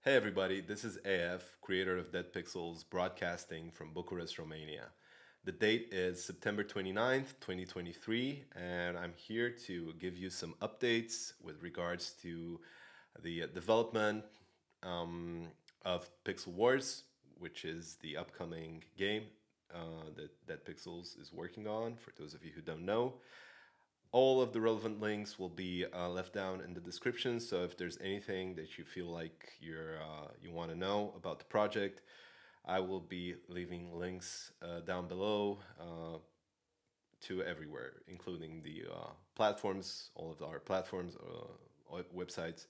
Hey everybody, this is AF, creator of DEADPXLZ, broadcasting from Bucharest, Romania. The date is September 29th, 2023, and I'm here to give you some updates with regards to the development of PXL Wars, which is the upcoming game that DEADPXLZ is working on, for those of you who don't know. All of the relevant links will be left down in the description. So if there's anything that you feel like you want to know about the project, I will be leaving links down below to everywhere, including the platforms, all of our platforms, websites,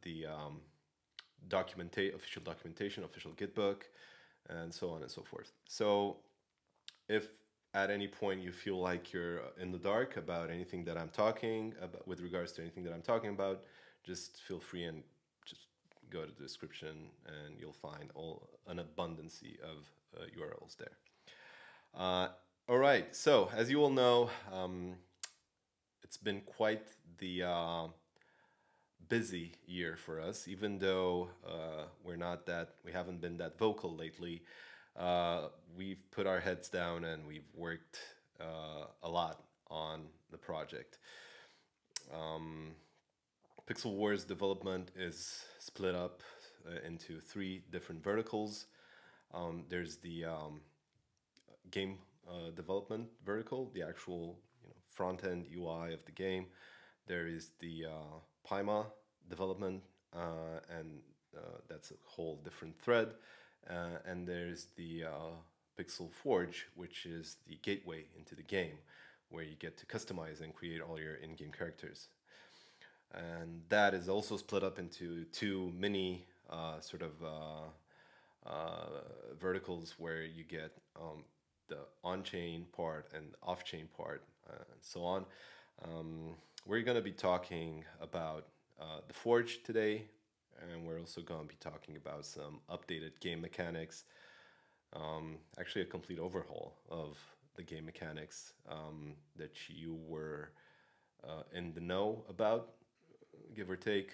the official documentation, official Gitbook, and so on and so forth. So if at any point you feel like you're in the dark about anything that I'm talking about, with regards to anything that I'm talking about, just feel free and just go to the description and you'll find an abundance of URLs there. All right, so as you all know, it's been quite the busy year for us, even though we haven't been that vocal lately. We've put our heads down and we've worked a lot on the project. PXL Wars development is split up into three different verticals. There's the game development vertical, the actual front-end UI of the game. There is the PyMA development, and that's a whole different thread. And there's the PXL Forge, which is the gateway into the game, where you get to customize and create all your in-game characters. And that is also split up into two mini verticals where you get the on-chain part and off-chain part, and so on. We're going to be talking about the Forge today, and we're also going to be talking about some updated game mechanics, actually a complete overhaul of the game mechanics that you were in the know about, give or take.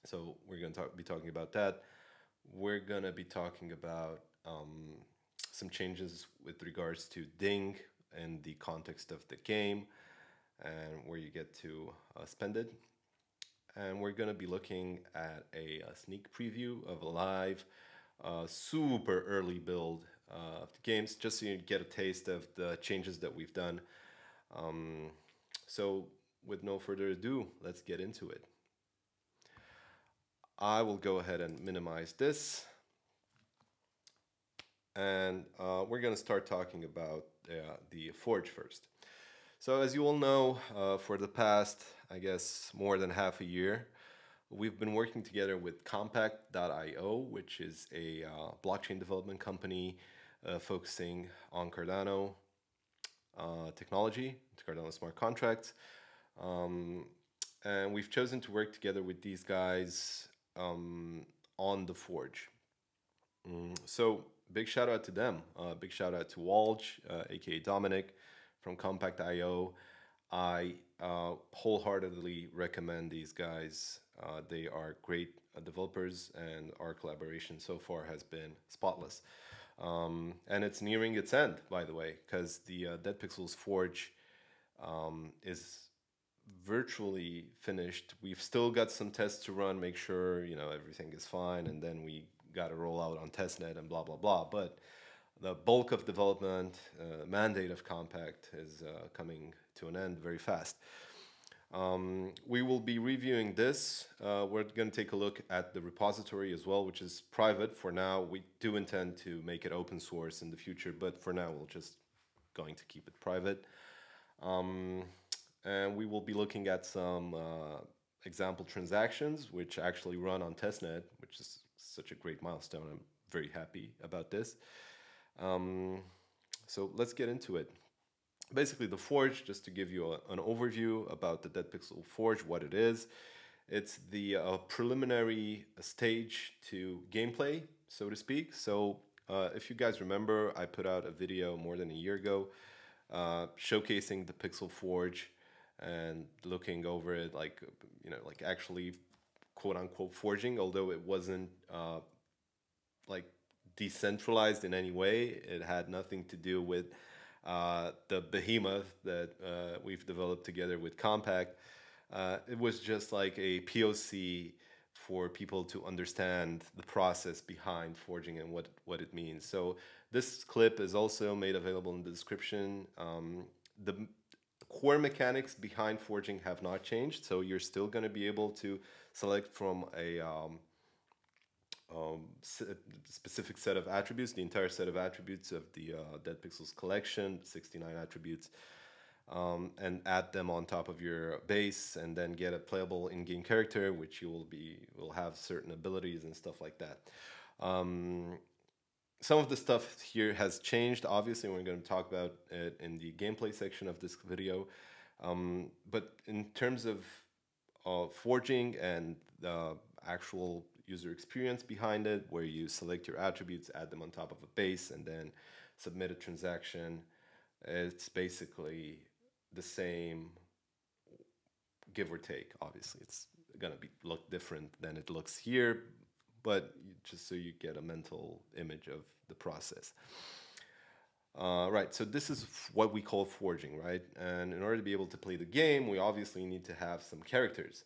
So we're going to be talking about that. We're going to be talking about some changes with regards to ding in the context of the game and where you get to spend it. And we're going to be looking at a sneak preview of a live, super early build of the games, just so you get a taste of the changes that we've done. So with no further ado, let's get into it. I will go ahead and minimize this. And we're going to start talking about the Forge first. So as you all know, for the past, I guess, more than half a year, we've been working together with Compact.io, which is a blockchain development company focusing on Cardano technology, Cardano smart contracts. And we've chosen to work together with these guys on the Forge. So big shout out to them. Big shout out to Walj, aka Dominic from Compact.io. I wholeheartedly recommend these guys. They are great developers, and our collaboration so far has been spotless. And it's nearing its end, by the way, because the DEADPXLZ Forge is virtually finished. We've still got some tests to run, make sure everything is fine, and then we got to roll out on testnet and blah blah blah. But the bulk of development, mandate of Compact, is coming to an end very fast. We will be reviewing this. We're going to take a look at the repository as well, which is private for now. We do intend to make it open source in the future, but for now we're just going to keep it private. And we will be looking at some example transactions, which actually run on testnet, which is such a great milestone. I'm very happy about this. So let's get into it. Basically, the Forge, just to give you an overview about the DEADPXL Forge, what it is. It's the preliminary stage to gameplay, so to speak. So if you guys remember, I put out a video more than a year ago showcasing the PXL Forge and looking over it, like actually quote unquote forging, although it wasn't like decentralized in any way. It had nothing to do with the behemoth that we've developed together with Compact. It was just like a POC for people to understand the process behind forging and what it means. So this clip is also made available in the description. The core mechanics behind forging have not changed, so you're still going to be able to select from a specific set of attributes, the entire set of attributes of the DEADPXLZ collection, 69 attributes, and add them on top of your base, and then get a playable in-game character, which you will have certain abilities and stuff like that. Some of the stuff here has changed. Obviously, we're going to talk about it in the gameplay section of this video. But in terms of forging and the actual user experience behind it, where you select your attributes, add them on top of a base, and then submit a transaction, it's basically the same, give or take. Obviously, it's going to look different than it looks here, but just so you get a mental image of the process. Right, so this is what we call forging, right? And in order to be able to play the game, we obviously need to have some characters.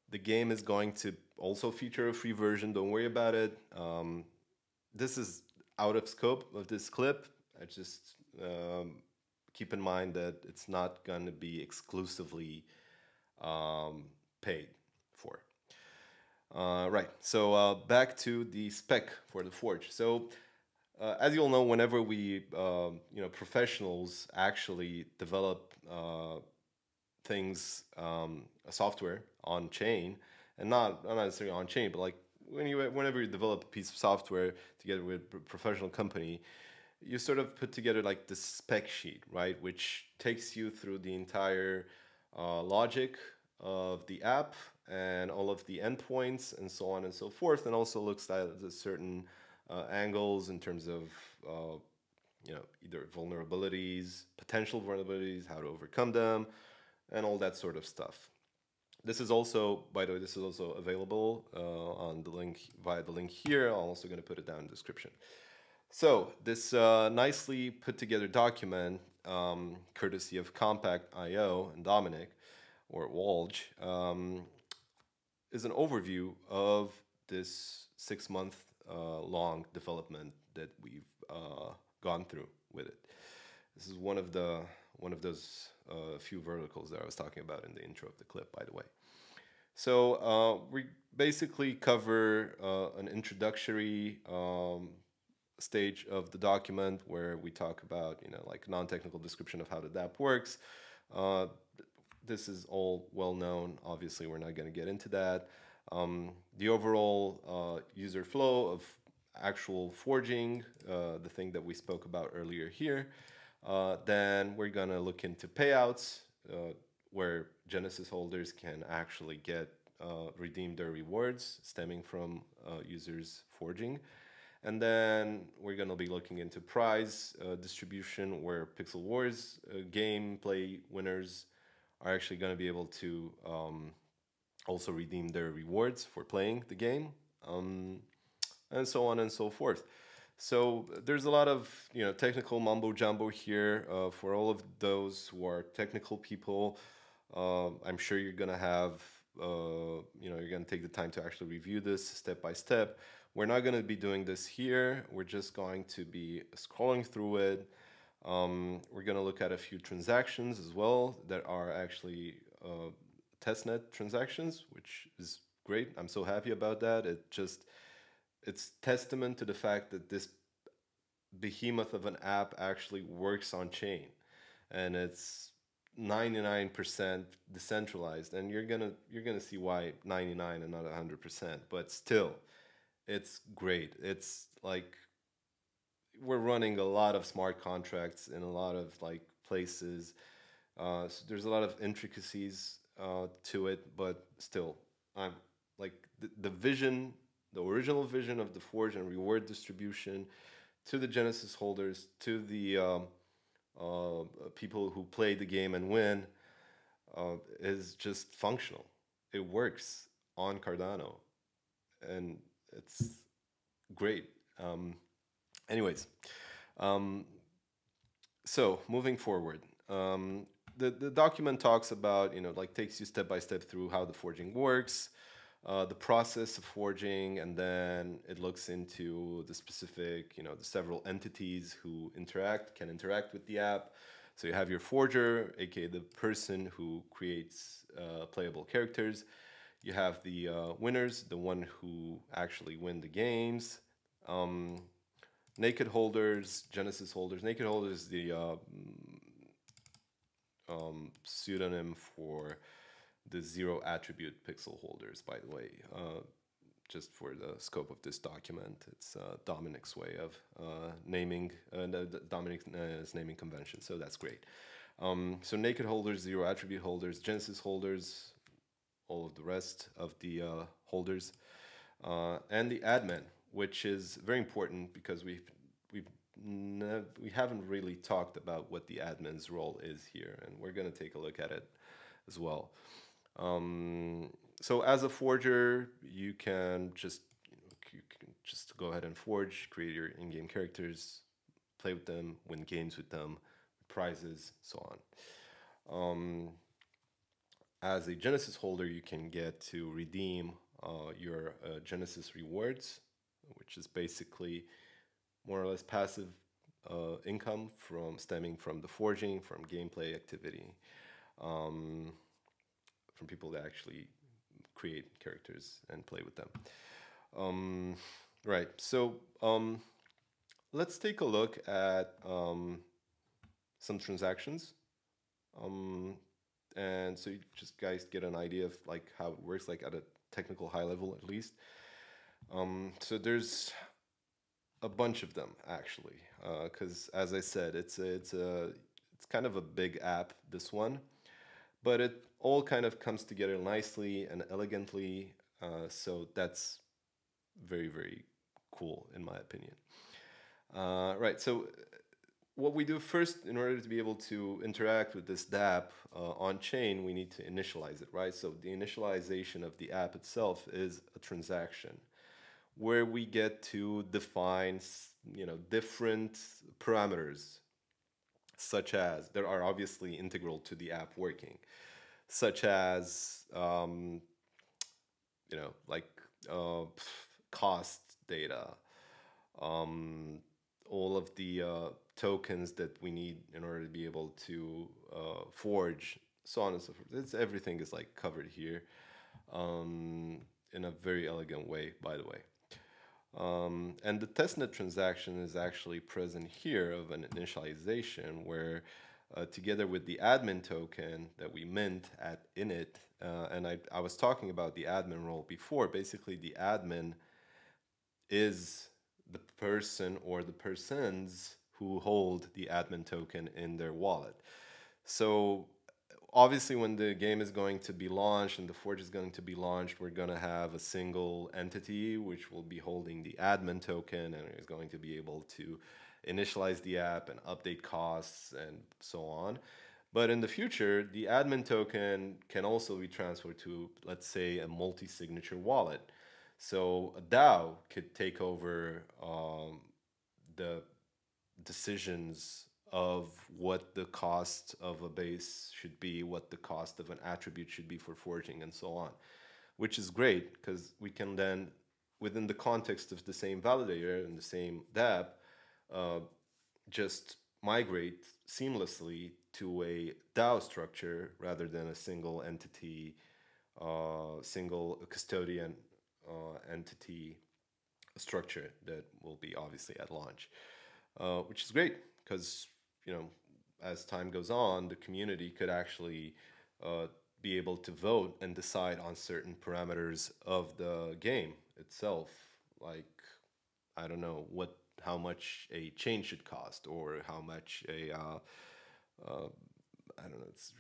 The game is going to also feature a free version, don't worry about it. This is out of scope of this clip. I just keep in mind that it's not going to be exclusively paid for. Right, so back to the spec for the Forge. So as you'll know, whenever we, professionals actually develop things, software on chain, and not necessarily on chain, but like whenever you develop a piece of software together with a professional company, you sort of put together like the spec sheet, right, which takes you through the entire logic of the app and all of the endpoints and so on and so forth, and also looks at the certain angles in terms of either vulnerabilities, potential vulnerabilities, how to overcome them, and all that sort of stuff. This is also, by the way, this is also available on the link via the link here. I'm also going to put it down in the description. So this nicely put together document, courtesy of Compact.io and Dominic, or Walge, is an overview of this 6-month long development that we've gone through with it. This is one of those few verticals that I was talking about in the intro of the clip, by the way. So we basically cover an introductory stage of the document where we talk about, like non-technical description of how the DApp works. This is all well known. Obviously, we're not going to get into that. The overall user flow of actual forging, the thing that we spoke about earlier here. Then we're going to look into payouts, where Genesis holders can actually redeem their rewards stemming from users forging. And then we're going to be looking into prize distribution, where PXL Wars gameplay winners are actually going to be able to also redeem their rewards for playing the game, and so on and so forth. So there's a lot of technical mumbo jumbo here for all of those who are technical people. I'm sure you're gonna have you're gonna take the time to actually review this step by step. We're not gonna be doing this here. We're just going to be scrolling through it. We're gonna look at a few transactions as well that are actually testnet transactions, which is great. I'm so happy about that. It's testament to the fact that this behemoth of an app actually works on chain, and it's 99% decentralized. And you're gonna see why 99 and not 100%. But still, it's great. It's like we're running a lot of smart contracts in a lot of like places. So there's a lot of intricacies to it, but still, I'm like the vision. The original vision of the Forge and reward distribution to the Genesis holders, to the people who play the game and win, is just functional. It works on Cardano, and it's great. Anyways, um, so moving forward, the document talks about, like takes you step by step through how the forging works, the process of forging, and then it looks into the specific, the several entities who can interact with the app. So you have your forger, aka the person who creates playable characters. You have the winners, the one who actually win the games. Um, Naked holders, Genesis holders. Naked holders is the pseudonym for the zero attribute pixel holders, by the way. Just for the scope of this document, it's Dominic's way of naming, Dominic's naming convention, so that's great. So naked holders, zero attribute holders, Genesis holders, all of the rest of the holders, and the admin, which is very important because we haven't really talked about what the admin's role is here, and we're going to take a look at it as well. So as a forger, you can just go ahead and forge, create your in-game characters, play with them, win games with them, prizes, so on. As a Genesis holder, you can get to redeem your Genesis rewards, which is basically more or less passive income stemming from the forging, from gameplay activity, from people that actually create characters and play with them. Right, so let's take a look at some transactions. And so you just guys get an idea of like how it works, like at a technical high level at least. So there's a bunch of them actually, because as I said, it's kind of a big app, this one, but it all kind of comes together nicely and elegantly. So that's very, very cool in my opinion. Right, so what we do first, in order to be able to interact with this DApp on chain, we need to initialize it, right? So the initialization of the app itself is a transaction where we get to define, different parameters, such as, that are obviously integral to the app working, such as, like cost data, all of the tokens that we need in order to be able to forge, so on and so forth. Everything is like covered here in a very elegant way, by the way. And the testnet transaction is actually present here of an initialization where together with the admin token that we mint at init, and I was talking about the admin role before. Basically, the admin is the person or the persons who hold the admin token in their wallet. So obviously when the game is going to be launched and the forge is going to be launched, we're going to have a single entity which will be holding the admin token and is going to be able to initialize the app and update costs and so on. But in the future, the admin token can also be transferred to, let's say, a multi-signature wallet. So a DAO could take over the decisions of what the cost of a base should be, what the cost of an attribute should be for forging, and so on, which is great because we can then, within the context of the same validator and the same DApp, just migrate seamlessly to a DAO structure rather than a single entity, single custodian entity structure that will be obviously at launch, which is great because, as time goes on, the community could actually be able to vote and decide on certain parameters of the game itself, like, I don't know, how much a chain should cost, or how much I don't know, it's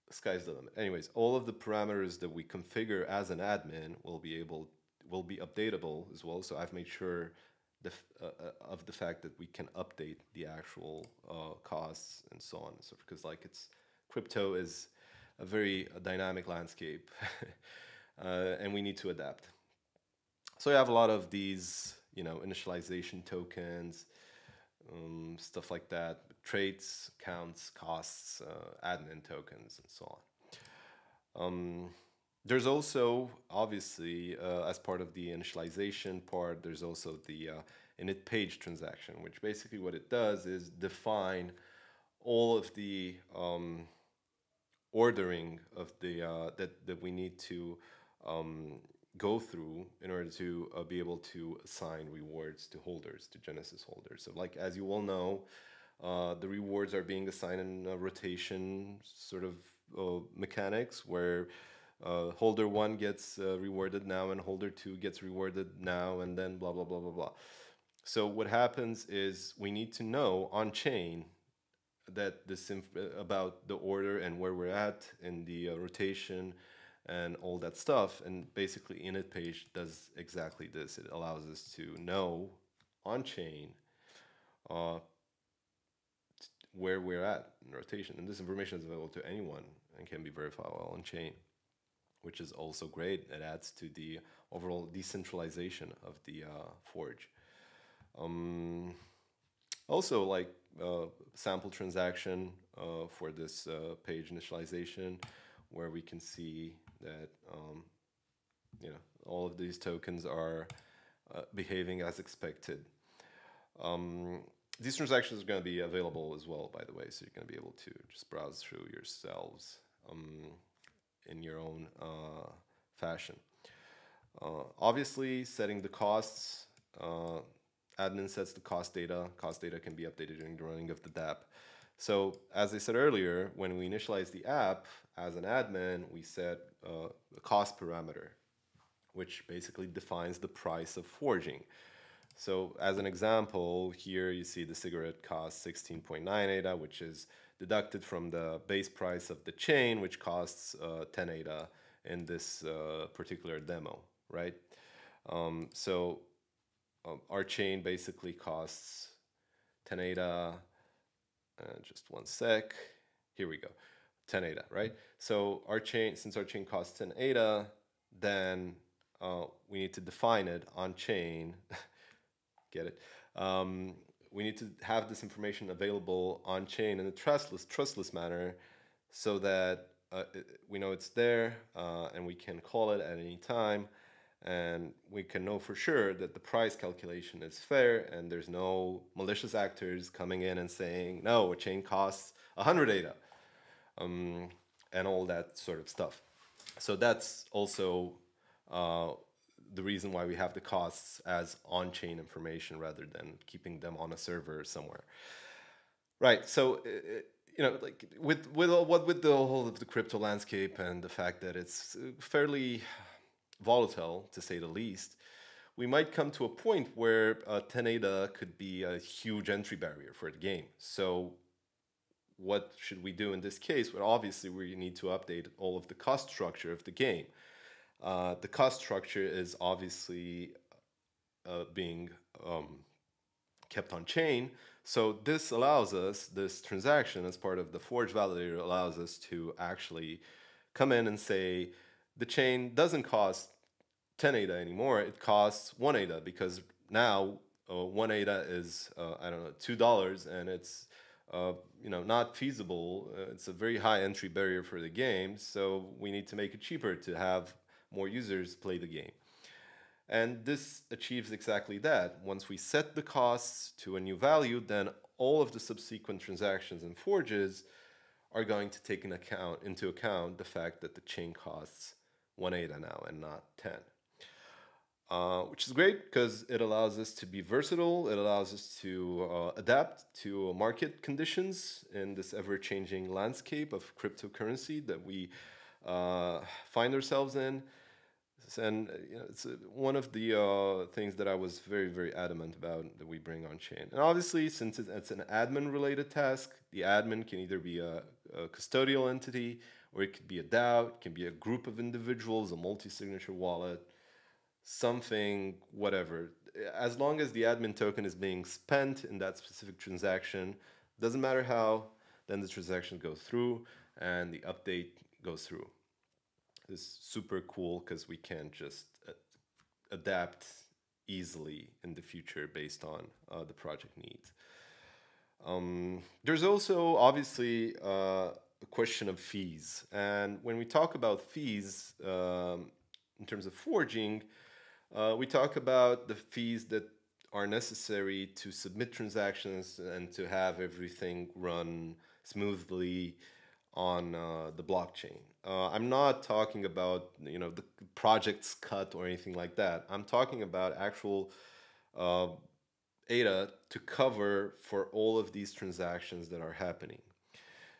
sky's the limit. Anyways, all of the parameters that we configure as an admin will be updatable as well. So I've made sure of the fact that we can update the actual costs and so on and so forth, because like crypto is a very dynamic landscape. and we need to adapt. So you have a lot of these, initialization tokens, stuff like that, traits, counts, costs, admin tokens, and so on. There's also, obviously, as part of the initialization part, there's also the init page transaction, which basically what it does is define all of the ordering of the that we need to go through in order to be able to assign rewards to holders, to Genesis holders. So, like as you all know, the rewards are being assigned in a rotation sort of mechanics where holder 1 gets rewarded now and holder 2 gets rewarded now, and then blah blah blah blah blah. So what happens is we need to know on chain that this about the order and where we're at in the rotation and all that stuff. And basically init page does exactly this. It allows us to know on chain where we're at in rotation, and this information is available to anyone and can be verifiable on chain, which is also great. It adds to the overall decentralization of the forge. Also, like sample transaction for this page initialization, where we can see that all of these tokens are behaving as expected. These transactions are going to be available as well, by the way, so you're going to be able to just browse through yourselves in your own fashion. Obviously, setting the costs. Admin sets the cost data. Cost data can be updated during the running of the DApp. So as I said earlier, when we initialize the app as an admin, we set a cost parameter, which basically defines the price of forging. So as an example, here you see the cigarette costs 16.9 ADA, which is deducted from the base price of the chain, which costs 10 ADA in this particular demo, right? Our chain basically costs 10 ADA, just one sec, here we go, 10 ADA, right? So our chain, since our chain costs 10 ADA, then we need to define it on chain, get it? We need to have this information available on chain in a trustless manner so that we know it's there and we can call it at any time. And we can know for sure that the price calculation is fair and there's no malicious actors coming in and saying, no, a chain costs 100 ADA, and all that sort of stuff. So that's also the reason why we have the costs as on-chain information rather than keeping them on a server somewhere. Right, so like with the whole of the crypto landscape and the fact that it's fairly volatile, to say the least, we might come to a point where 10 ADA could be a huge entry barrier for the game. So what should we do in this case? Well, obviously, we need to update all of the cost structure of the game. The cost structure is obviously being kept on chain. So this allows us, this transaction as part of the Forge validator allows us to actually come in and say, the chain doesn't cost 10 ADA anymore, it costs 1 ADA, because now 1 ADA is, I don't know, $2, and it's not feasible. It's a very high entry barrier for the game, so we need to make it cheaper to have more users play the game. And this achieves exactly that. Once we set the costs to a new value, then all of the subsequent transactions and forges are going to take into account the fact that the chain costs 1 ADA now and not 10. Which is great because it allows us to be versatile. It allows us to adapt to market conditions in this ever-changing landscape of cryptocurrency that we find ourselves in. And it's one of the things that I was very, very adamant about that we bring on chain. And obviously, since it's an admin-related task, the admin can either be a custodial entity, or it could be a DAO, it can be a group of individuals, a multi-signature wallet, something, whatever. As long as the admin token is being spent in that specific transaction, doesn't matter how, then the transaction goes through and the update goes through. is super cool because we can just adapt easily in the future based on the project needs. There's also obviously a question of fees. And when we talk about fees in terms of forging, we talk about the fees that are necessary to submit transactions and to have everything run smoothly on the blockchain. I'm not talking about the project's cut or anything like that. I'm talking about actual ADA to cover for all of these transactions that are happening.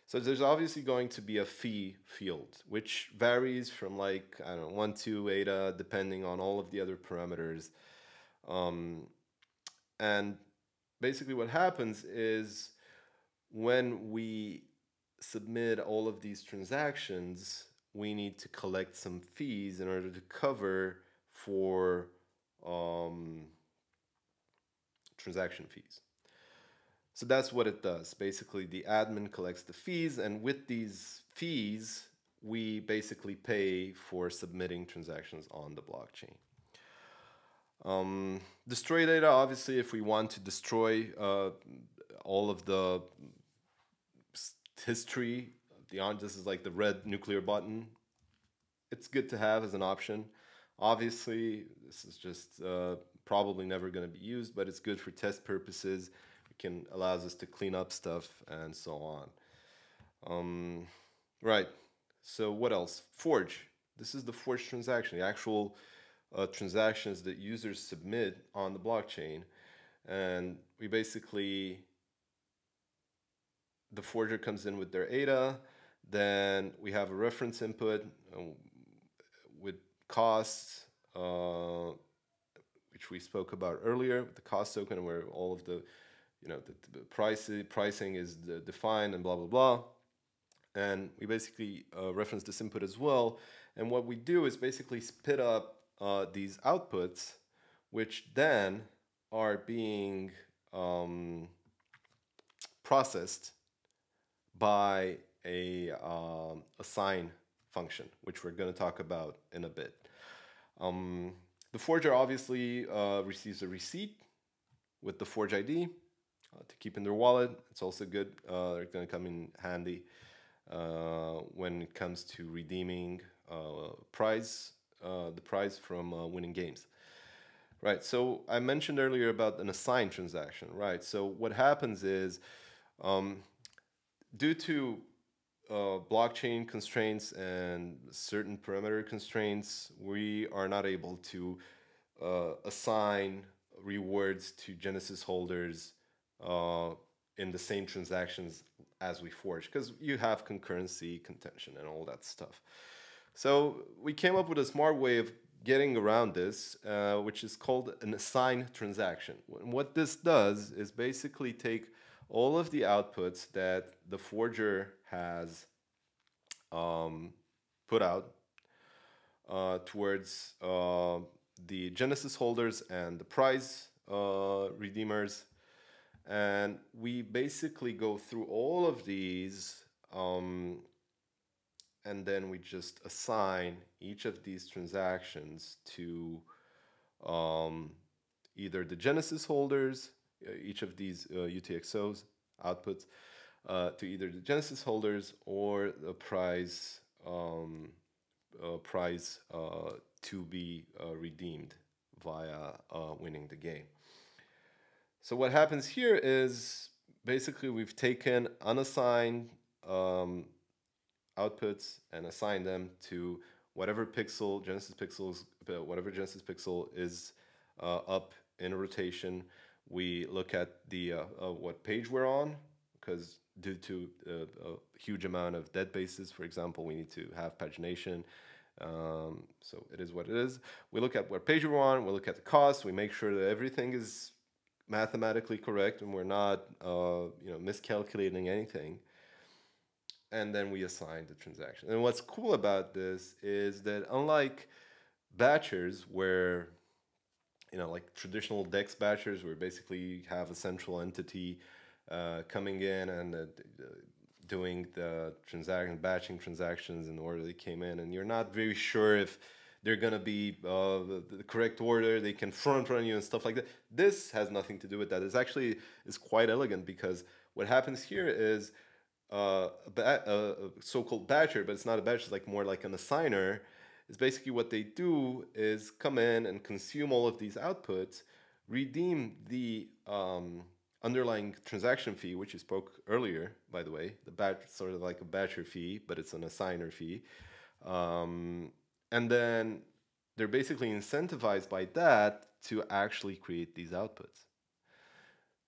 So there's obviously going to be a fee field, which varies from like, I don't know, 1 to ADA, depending on all of the other parameters. And basically what happens is when we submit all of these transactions, we need to collect some fees in order to cover for transaction fees. So that's what it does. Basically, the admin collects the fees, and with these fees, we basically pay for submitting transactions on the blockchain. Destroy data, obviously, if we want to destroy all of the history, this is like the red nuclear button. It's good to have as an option. Obviously, this is just probably never going to be used, but it's good for test purposes. Allows us to clean up stuff and so on. Right. So what else? Forge. This is the Forge transaction, the actual transactions that users submit on the blockchain. And we basically, the forger comes in with their ADA, then we have a reference input with costs, which we spoke about earlier, with the cost token, where all of the the pricing is defined and blah, blah, blah. And we basically reference this input as well. And what we do is basically spit up these outputs, which then are being processed by a assign function, which we're going to talk about in a bit. The forger obviously receives a receipt with the Forge ID to keep in their wallet. It's also good. They're going to come in handy when it comes to redeeming the prize from winning games. Right, so I mentioned earlier about an assign transaction, right? So what happens is, due to blockchain constraints and certain parameter constraints, we are not able to assign rewards to Genesis holders in the same transactions as we forge, because you have concurrency, contention, and all that stuff. So we came up with a smart way of getting around this, which is called an assign transaction. What this does is basically take all of the outputs that the forger has put out towards the Genesis holders and the prize redeemers. And we basically go through all of these and then we just assign each of these transactions to either the Genesis holders, each of these UTXOs outputs, to either the Genesis holders or the prize to be redeemed via winning the game. So what happens here is basically we've taken unassigned outputs and assigned them to whatever pixel, whatever Genesis pixel is up in a rotation. We look at the what page we're on, because due to a huge amount of dead bases, for example, we need to have pagination. So it is what it is. We look at what page we're on. We look at the cost. We make sure that everything is mathematically correct and we're not miscalculating anything. And then we assign the transaction. And what's cool about this is that unlike batchers, where like traditional DEX batchers, where basically you have a central entity coming in and doing the batching transactions in the order they came in, and you're not very sure if they're gonna be the correct order. They can front run you and stuff like that. This has nothing to do with that. It's actually is quite elegant because what happens here is a so-called batcher, but it's not a batcher. It's like more like an assigner. Is basically what they do is come in and consume all of these outputs, redeem the underlying transaction fee, which you spoke earlier, by the way. The batch sort of like a batcher fee, but it's an assigner fee. And then they're basically incentivized by that to actually create these outputs.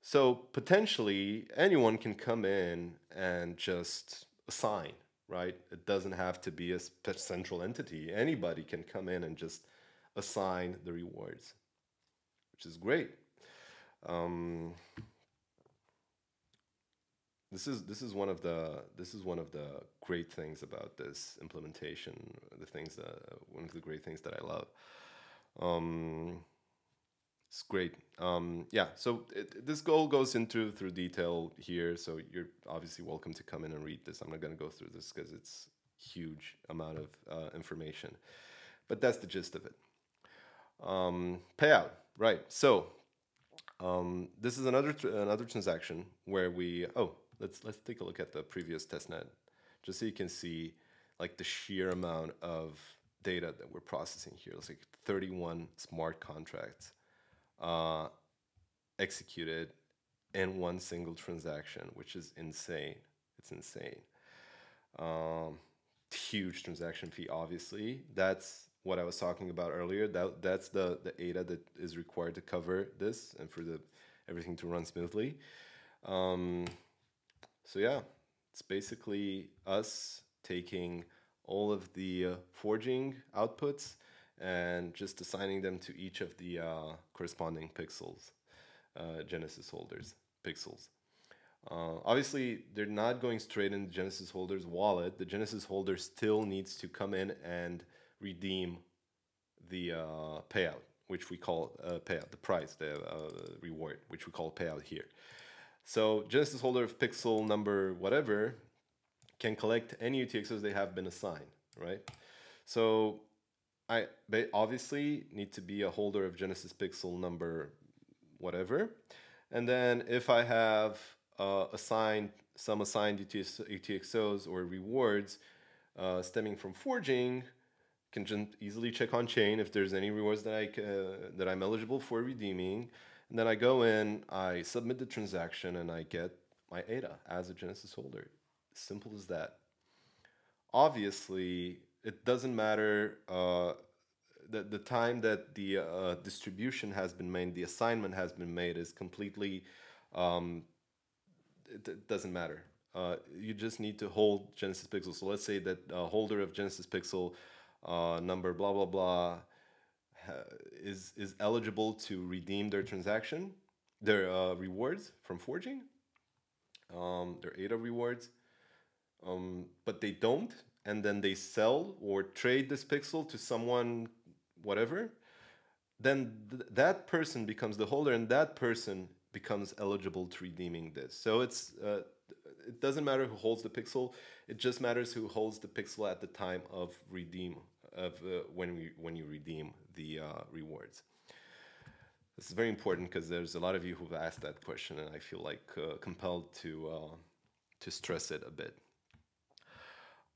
So potentially anyone can come in and just assign, right? It doesn't have to be a central entity. Anybody can come in and just assign the rewards, which is great. This is one of the great things about this implementation. One of the great things that I love. It's great. Yeah. So this goal goes through detail here. So you're obviously welcome to come in and read this. I'm not going to go through this because it's huge amount of information, but that's the gist of it. Payout, right? So this is another transaction where we let's take a look at the previous testnet, just so you can see like the sheer amount of data that we're processing here. It's like 31 smart contracts executed in one single transaction, which is insane. It's insane. Huge transaction fee, obviously. That's what I was talking about earlier. That's the ADA that is required to cover this and for everything to run smoothly. So yeah, it's basically us taking all of the forging outputs and just assigning them to each of the corresponding pixels, Genesis holders, pixels. Obviously, they're not going straight into Genesis holder's wallet. The Genesis holder still needs to come in and redeem the payout, which we call payout, the price, the reward, which we call payout here. So Genesis holder of pixel number whatever can collect any UTXOs they have been assigned, right? So I obviously need to be a holder of Genesis pixel number whatever. And then if I have assigned UTXOs or rewards stemming from forging, can just easily check on chain if there's any rewards that I'm eligible for redeeming. And then I go in, I submit the transaction, and I get my ADA as a Genesis holder. Simple as that. Obviously, it doesn't matter the time that the distribution has been made, the assignment has been made is completely, it doesn't matter. You just need to hold Genesis Pixel. So let's say that holder of Genesis Pixel number blah, blah, blah, is eligible to redeem their transaction, their rewards from forging, their ADA rewards, but they don't, and then they sell or trade this pixel to someone, whatever, then that person becomes the holder, and that person becomes eligible to redeeming this. So it's it doesn't matter who holds the pixel; it just matters who holds the pixel at the time of redeem when you redeem the rewards. This is very important because there's a lot of you who've asked that question, and I feel like compelled to stress it a bit.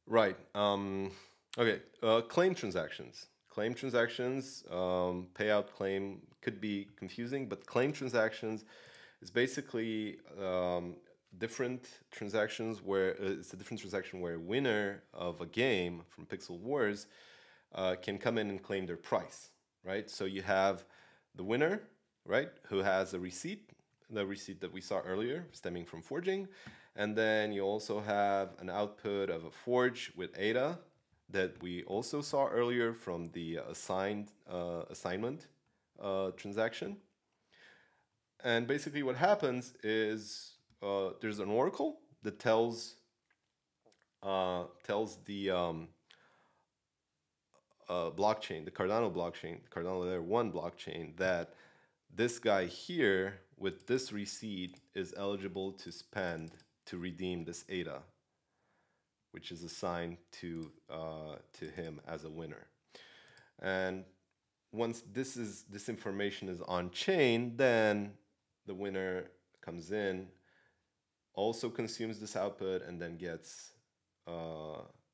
Right. Okay. Claim transactions. Claim transactions, payout claim could be confusing, but claim transactions is basically different transactions where it's a different transaction where a winner of a game from PXL Wars can come in and claim their price, right? So you have the winner, right, who has a receipt, the receipt that we saw earlier stemming from forging, and then you also have an output of a forge with ADA that we also saw earlier from the assignment transaction. And basically what happens is there's an oracle that tells the blockchain, the Cardano blockchain, the Cardano Layer 1 blockchain, that this guy here with this receipt is eligible to spend to redeem this ADA which is assigned to him as a winner. And once this information is on chain, then the winner comes in, also consumes this output, and then gets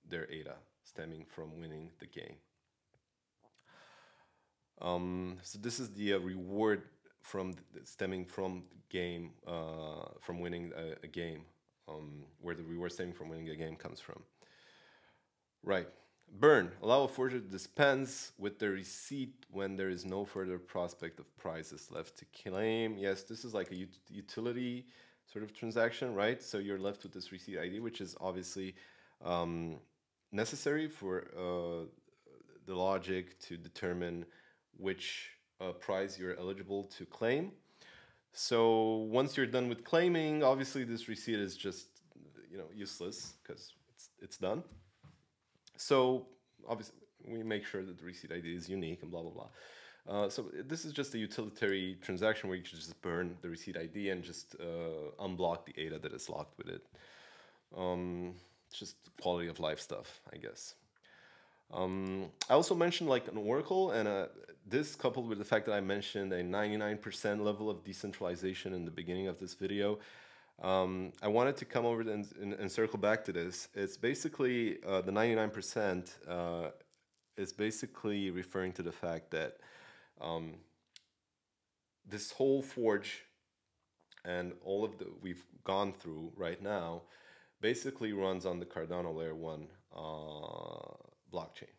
their ADA stemming from winning the game. So this is the reward stemming from game from winning a game, where the reward stemming from winning a game comes from. Right. Burn. Allow a forger to dispense with the receipt when there is no further prospect of prizes left to claim. Yes, this is like a utility sort of transaction, right? So you're left with this receipt ID, which is obviously necessary for the logic to determine which prize you're eligible to claim. So once you're done with claiming, obviously this receipt is just useless because it's done. So obviously we make sure that the receipt ID is unique and blah blah blah. So this is just a utilitarian transaction where you can just burn the receipt ID and just unblock the ADA that is locked with it. It's just quality of life stuff, I guess. I also mentioned like an oracle, and this coupled with the fact that I mentioned a 99% level of decentralization in the beginning of this video, I wanted to come over and circle back to this. It's basically the 99% is basically referring to the fact that this whole forge and all of the we've gone through right now basically runs on the Cardano layer 1 blockchain.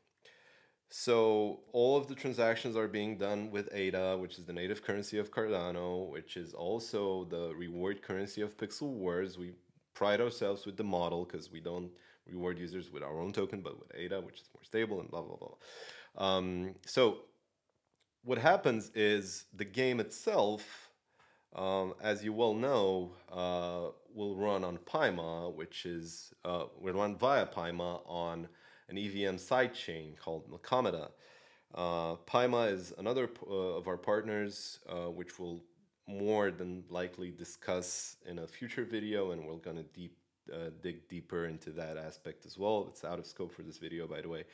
So all of the transactions are being done with ADA, which is the native currency of Cardano, which is also the reward currency of PXL Wars. We pride ourselves with the model because we don't reward users with our own token, but with ADA, which is more stable and blah, blah, blah. So what happens is the game itself, as you well know, will run on Paima, which is will run via Paima on an EVM sidechain called Malkamada. Paima is another of our partners, which we'll more than likely discuss in a future video, and we're going to dig deeper into that aspect as well. It's out of scope for this video, by the way.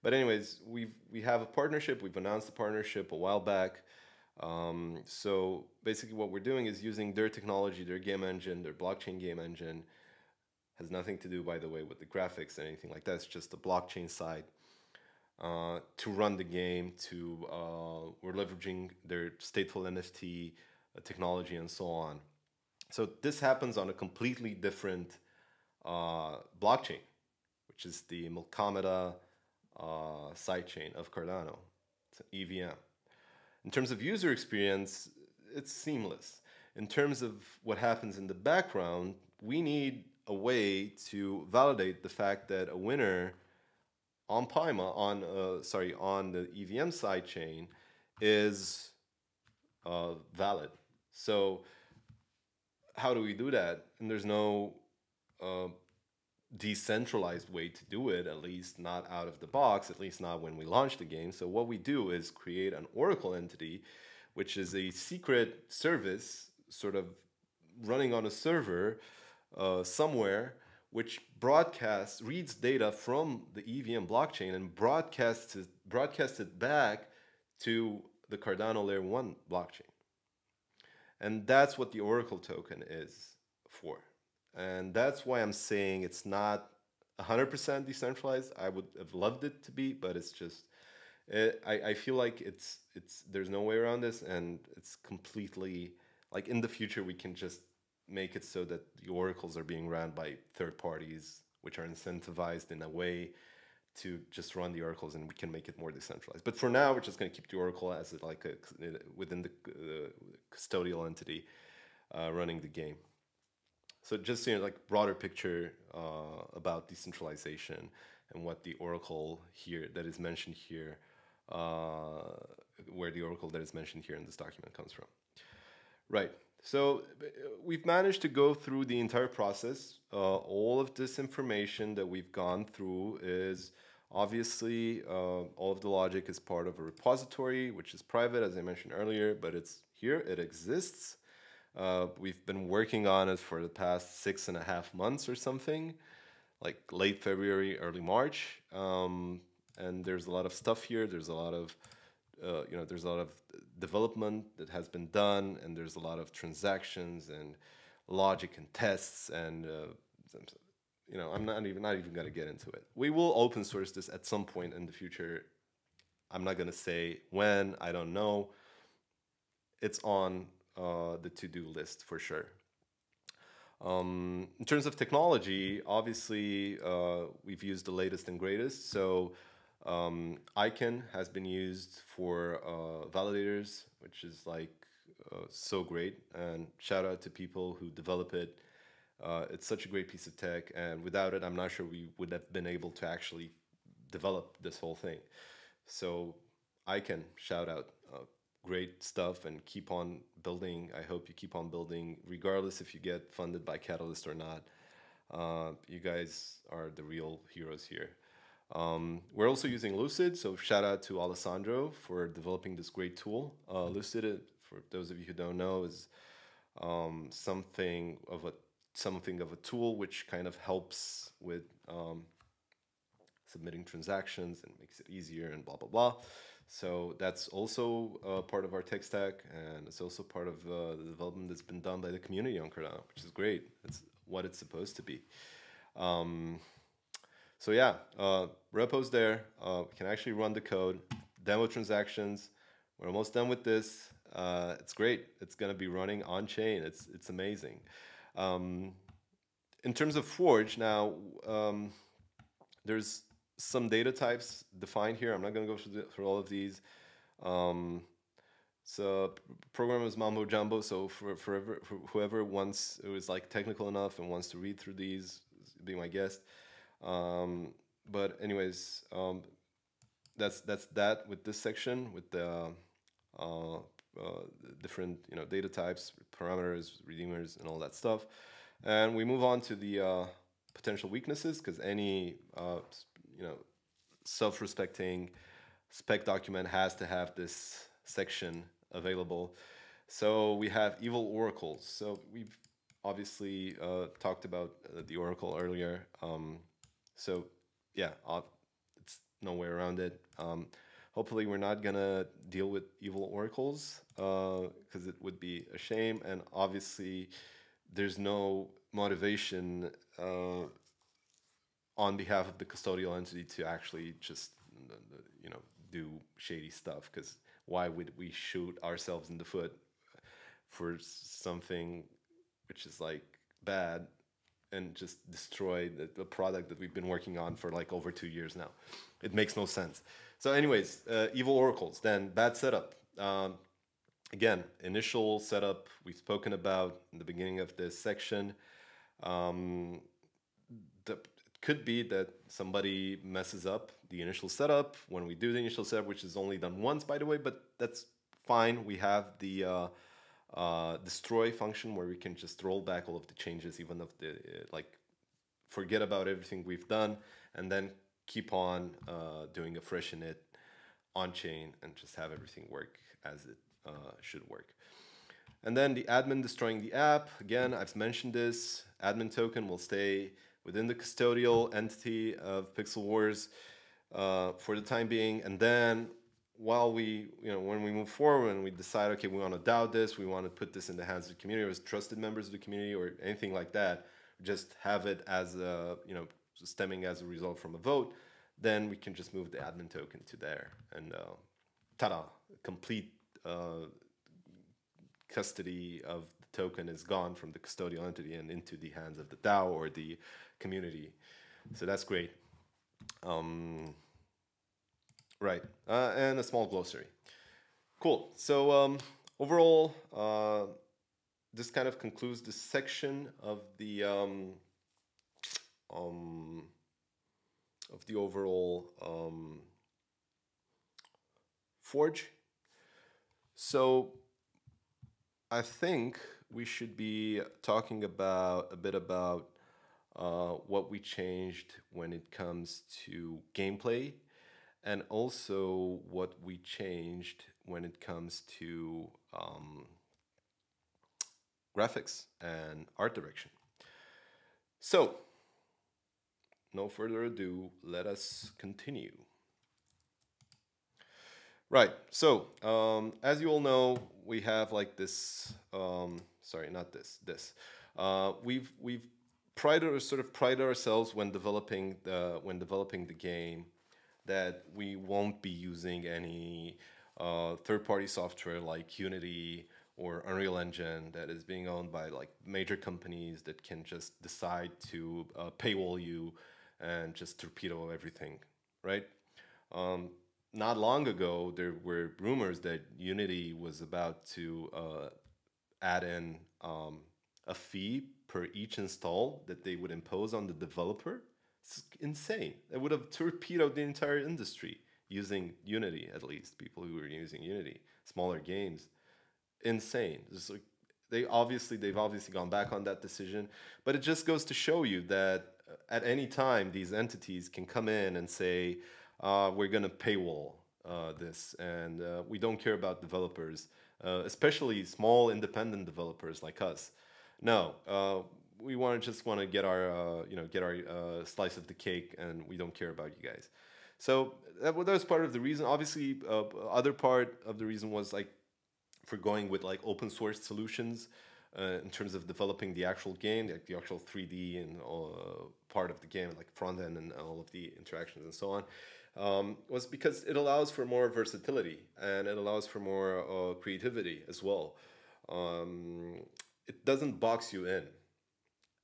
But anyways, we have a partnership. We've announced the partnership a while back. So basically what we're doing is using their technology, their game engine, their blockchain game engine. Has nothing to do, by the way, with the graphics or anything like that. It's just the blockchain side to run the game. We're leveraging their stateful NFT technology and so on. So this happens on a completely different blockchain, which is the Malkamada sidechain of Cardano. It's an EVM. In terms of user experience, it's seamless. In terms of what happens in the background, we need a way to validate the fact that a winner on Paima, on the EVM sidechain is valid. So how do we do that? And there's no decentralized way to do it, at least not out of the box, at least not when we launch the game. So what we do is create an Oracle entity, which is a secret service sort of running on a server somewhere, which reads data from the EVM blockchain and broadcasts it back to the Cardano Layer 1 blockchain. And that's what the Oracle token is for. And that's why I'm saying it's not 100% decentralized. I would have loved it to be, but it's just, I feel like there's no way around this, and it's completely, like in the future we can just make it so that the oracles are being run by third parties, which are incentivized in a way to just run the oracles, and we can make it more decentralized. But for now, we're just going to keep the oracle as within the custodial entity running the game. So just like broader picture about decentralization and what the oracle here that is mentioned here, where the oracle that is mentioned here in this document comes from. Right. So we've managed to go through the entire process. All of this information that we've gone through is obviously all of the logic is part of a repository, which is private, as I mentioned earlier, but it's here, it exists. We've been working on it for the past 6.5 months or something. like late February, early March. And there's a lot of stuff here. There's a lot of there's a lot of development that has been done, and there's a lot of transactions and logic and tests, and I'm not even going to get into it. We will open source this at some point in the future. I'm not going to say when. I don't know. It's on the to-do list for sure. In terms of technology, obviously, we've used the latest and greatest. So Icon has been used for validators, which is like so great. And shout out to people who develop it. It's such a great piece of tech. And without it, I'm not sure we would have been able to actually develop this whole thing. So Icon, shout out. Great stuff, and keep on building. I hope you keep on building, regardless if you get funded by Catalyst or not. You guys are the real heroes here. We're also using Lucid, so shout out to Alessandro for developing this great tool. Lucid, for those of you who don't know, is something of a tool which kind of helps with submitting transactions and makes it easier and blah blah blah. So that's also part of our tech stack, and it's also part of the development that's been done by the community on Cardano, which is great. It's what it's supposed to be. So yeah, repo's there. We can actually run the code, demo transactions. We're almost done with this. It's great. It's going to be running on chain. It's amazing. In terms of Forge, now there's some data types defined here. I'm not going to go through all of these. So program is mambo jumbo. So for whoever wants, it was like technical enough and wants to read through these, be my guest. But anyways, that's that with this section with the different data types, parameters, redeemers, and all that stuff. And we move on to the potential weaknesses, because any self-respecting spec document has to have this section available. So we have evil oracles. So we've obviously talked about the oracle earlier. So yeah, it's no way around it. Hopefully we're not gonna deal with evil oracles, because it would be a shame. And obviously there's no motivation on behalf of the custodial entity to actually just do shady stuff, because why would we shoot ourselves in the foot for something which is like bad and just destroy the product that we've been working on for like over 2 years now? It makes no sense. So anyways, evil oracles, then bad setup. Again, initial setup we've spoken about in the beginning of this section. It could be that somebody messes up the initial setup when we do the initial setup, which is only done once, by the way, but that's fine. We have the destroy function where we can just roll back all of the changes, even if forget about everything we've done, and then keep on doing a fresh init on chain and just have everything work as it should work. And then the admin destroying the app. Again, I've mentioned this. Admin token will stay within the custodial entity of PXL Wars for the time being. And then while when we move forward and we decide, okay, we want to DAO this, we want to put this in the hands of the community or as trusted members of the community or anything like that, just have it as stemming as a result from a vote, then we can just move the admin token to there. And ta-da, complete custody of the token is gone from the custodial entity and into the hands of the DAO or the community. So that's great. Right, and a small glossary. Cool. So overall, this kind of concludes this section of the overall Forge. So I think we should be talking a bit about what we changed when it comes to gameplay, and also what we changed when it comes to graphics and art direction. So no further ado, let us continue. Right. So, as you all know, we have like this. Sorry, not this. This. We've prided ourselves when developing the game that we won't be using any third-party software like Unity or Unreal Engine that is being owned by like major companies that can just decide to paywall you and just torpedo everything, right? Um, Not long ago, there were rumors that Unity was about to add in a fee per each install that they would impose on the developer. It's insane. It would have torpedoed the entire industry using Unity, at least people who were using Unity, smaller games. Insane. It's like they've obviously gone back on that decision, but it just goes to show you that at any time these entities can come in and say we're going to paywall this, and we don't care about developers, especially small independent developers like us. No, we just want to get our get our slice of the cake, and we don't care about you guys. So that was part of the reason. Obviously, other part of the reason was like for going with like open source solutions in terms of developing the actual game, like the actual 3D and all, part of the game, like front end and all of the interactions and so on, was because it allows for more versatility and it allows for more creativity as well. It doesn't box you in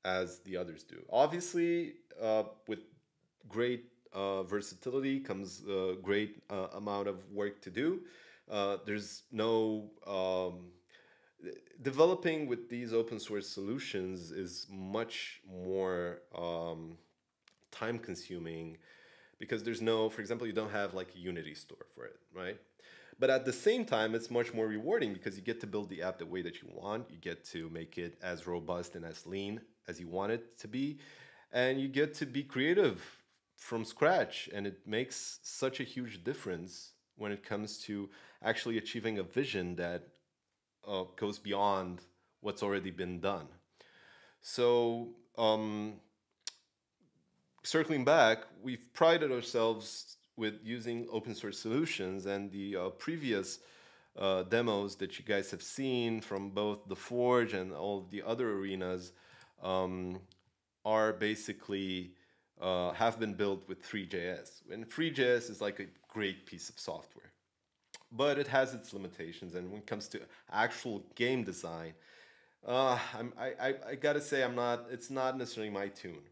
as the others do. Obviously, with great versatility comes a great amount of work to do. There's no developing with these open source solutions is much more time consuming because there's no, for example, you don't have like a Unity store for it, right? But at the same time, it's much more rewarding because you get to build the app the way that you want. You get to make it as robust and as lean as you want it to be. And you get to be creative from scratch. And it makes such a huge difference when it comes to actually achieving a vision that goes beyond what's already been done. So, circling back, we've prided ourselves with using open source solutions, and the previous demos that you guys have seen from both the Forge and all of the other arenas are basically have been built with Three.js. And Three.js is like a great piece of software, but it has its limitations. And when it comes to actual game design, I gotta say it's not necessarily my tune.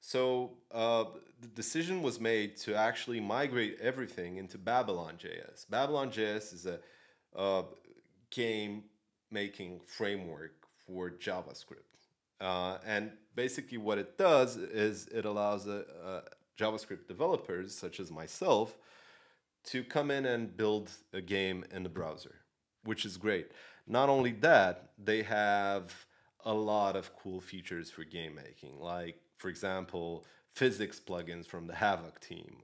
So the decision was made to actually migrate everything into Babylon.js. Babylon.js is a game making framework for JavaScript. And basically what it does is it allows JavaScript developers, such as myself, to come in and build a game in the browser, which is great. Not only that, they have a lot of cool features for game making, like, for example, physics plugins from the Havoc team,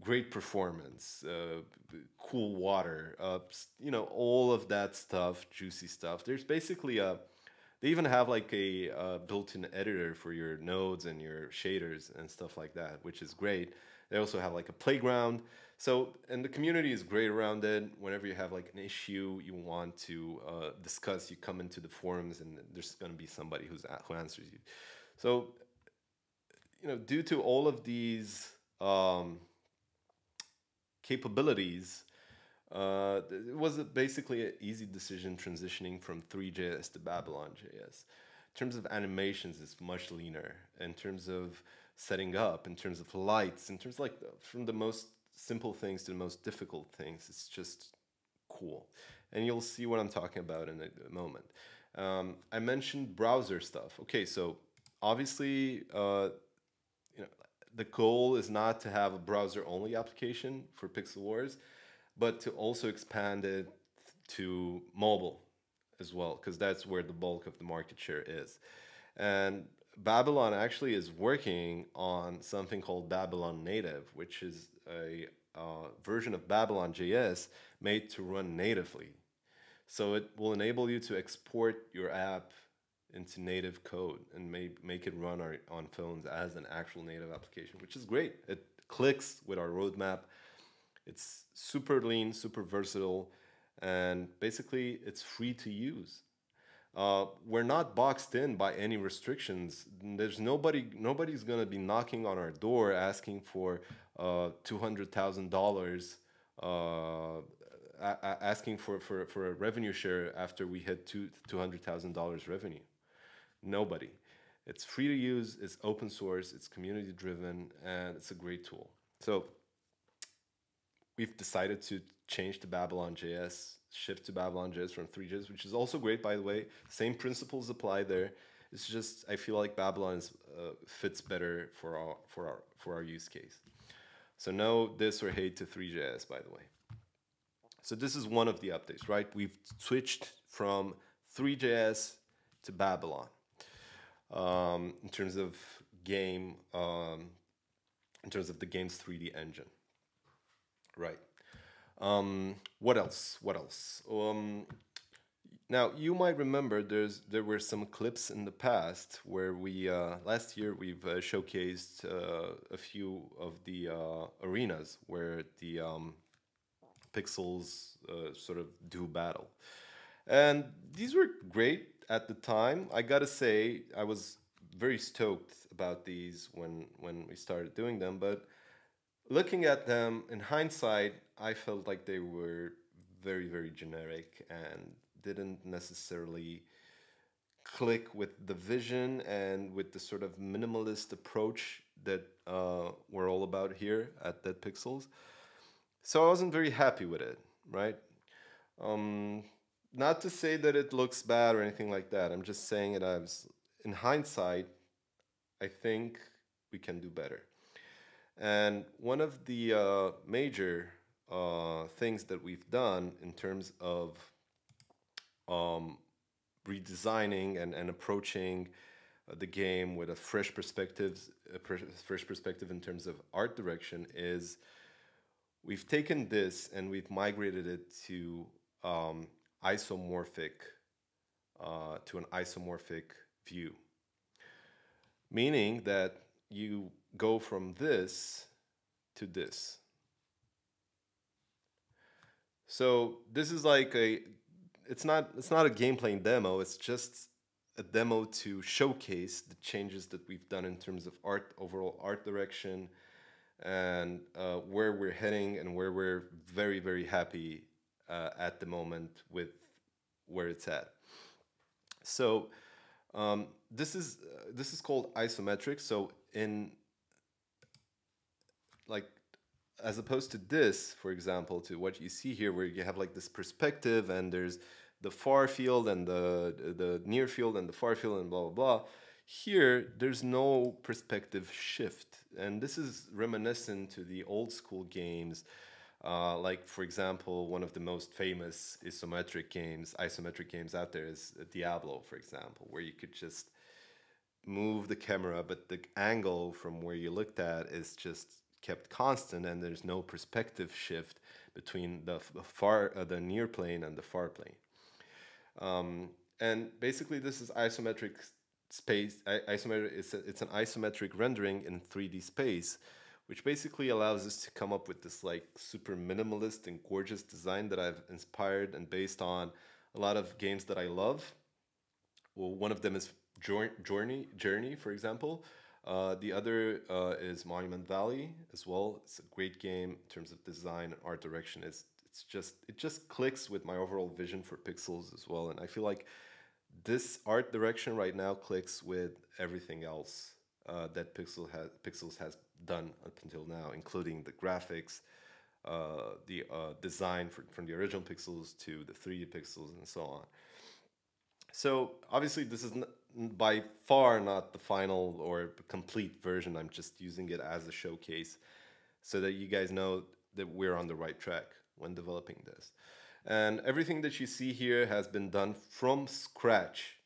great performance, cool water, all of that stuff, juicy stuff. There's basically they even have like a built-in editor for your nodes and your shaders and stuff like that, which is great. They also have like a playground. So, and the community is great around it. Whenever you have like an issue you want to discuss, you come into the forums and there's going to be somebody who answers you. So, due to all of these capabilities, it was basically an easy decision transitioning from Three.js to Babylon.js. In terms of animations, it's much leaner. In terms of setting up, in terms of lights, in terms of like from the most simple things to the most difficult things, it's just cool. And you'll see what I'm talking about in a moment. I mentioned browser stuff. Okay, so obviously, the goal is not to have a browser-only application for PXL Wars, but to also expand it to mobile as well, because that's where the bulk of the market share is. And Babylon actually is working on something called Babylon Native, which is a version of Babylon.js made to run natively. So it will enable you to export your app into native code and make it run on phones as an actual native application, which is great. It clicks with our roadmap. It's super lean, super versatile, and basically it's free to use. We're not boxed in by any restrictions. There's nobody's gonna be knocking on our door asking for $200,000, asking for a revenue share after we hit $200,000 revenue. Nobody. It's free to use. It's open source. It's community driven, and it's a great tool. So we've decided to change to Babylon JS, shift to Babylon JS from 3JS, which is also great, by the way. Same principles apply there. It's just I feel like Babylon fits better for our use case. So no diss or hate to 3JS, by the way. So this is one of the updates, right? We've switched from 3JS to Babylon in terms of game, in terms of the game's 3D engine. Right. What else? What else? Now you might remember there were some clips in the past where we last year we've showcased a few of the arenas where the pixels sort of do battle, and these were great at the time. I gotta say I was very stoked about these when we started doing them, but looking at them in hindsight, I felt like they were very, very generic and didn't necessarily click with the vision and with the sort of minimalist approach that we're all about here at DEADPXLZ. So I wasn't very happy with it, right? Not to say that it looks bad or anything like that. I'm just saying it as, in hindsight, I think we can do better. And one of the major things that we've done in terms of redesigning and approaching the game with a fresh perspective in terms of art direction is we've taken this and we've migrated it to isomorphic to an isomorphic view, meaning that you go from this to this. So this is like it's not a gameplay demo, it's just a demo to showcase the changes that we've done in terms of overall art direction, and where we're heading and where we're very, very happy at the moment with where it's at. So this is called isometric. So in like, as opposed to this, for example, to what you see here, where you have like this perspective and there's the far field and the near field and the far field and blah, blah, blah. Here, there's no perspective shift. And this is reminiscent to the old school games. Like, for example, one of the most famous isometric games out there is Diablo, for example, where you could just move the camera, but the angle from where you looked at is just kept constant, and there's no perspective shift between the near plane and the far plane. And basically, this is isometric space. It's an isometric rendering in 3D space, which basically allows us to come up with this like super minimalist and gorgeous design that I've inspired and based on a lot of games that I love. Well, one of them is Journey, for example. The other is Monument Valley as well. It's a great game in terms of design and art direction. It just clicks with my overall vision for pixels as well. And I feel like this art direction right now clicks with everything else that Pixels has done up until now, including the graphics, the design from the original Pixels to the 3D Pixels and so on. So obviously this is by far not the final or complete version. I'm just using it as a showcase so that you guys know that we're on the right track when developing this. And everything that you see here has been done from scratch.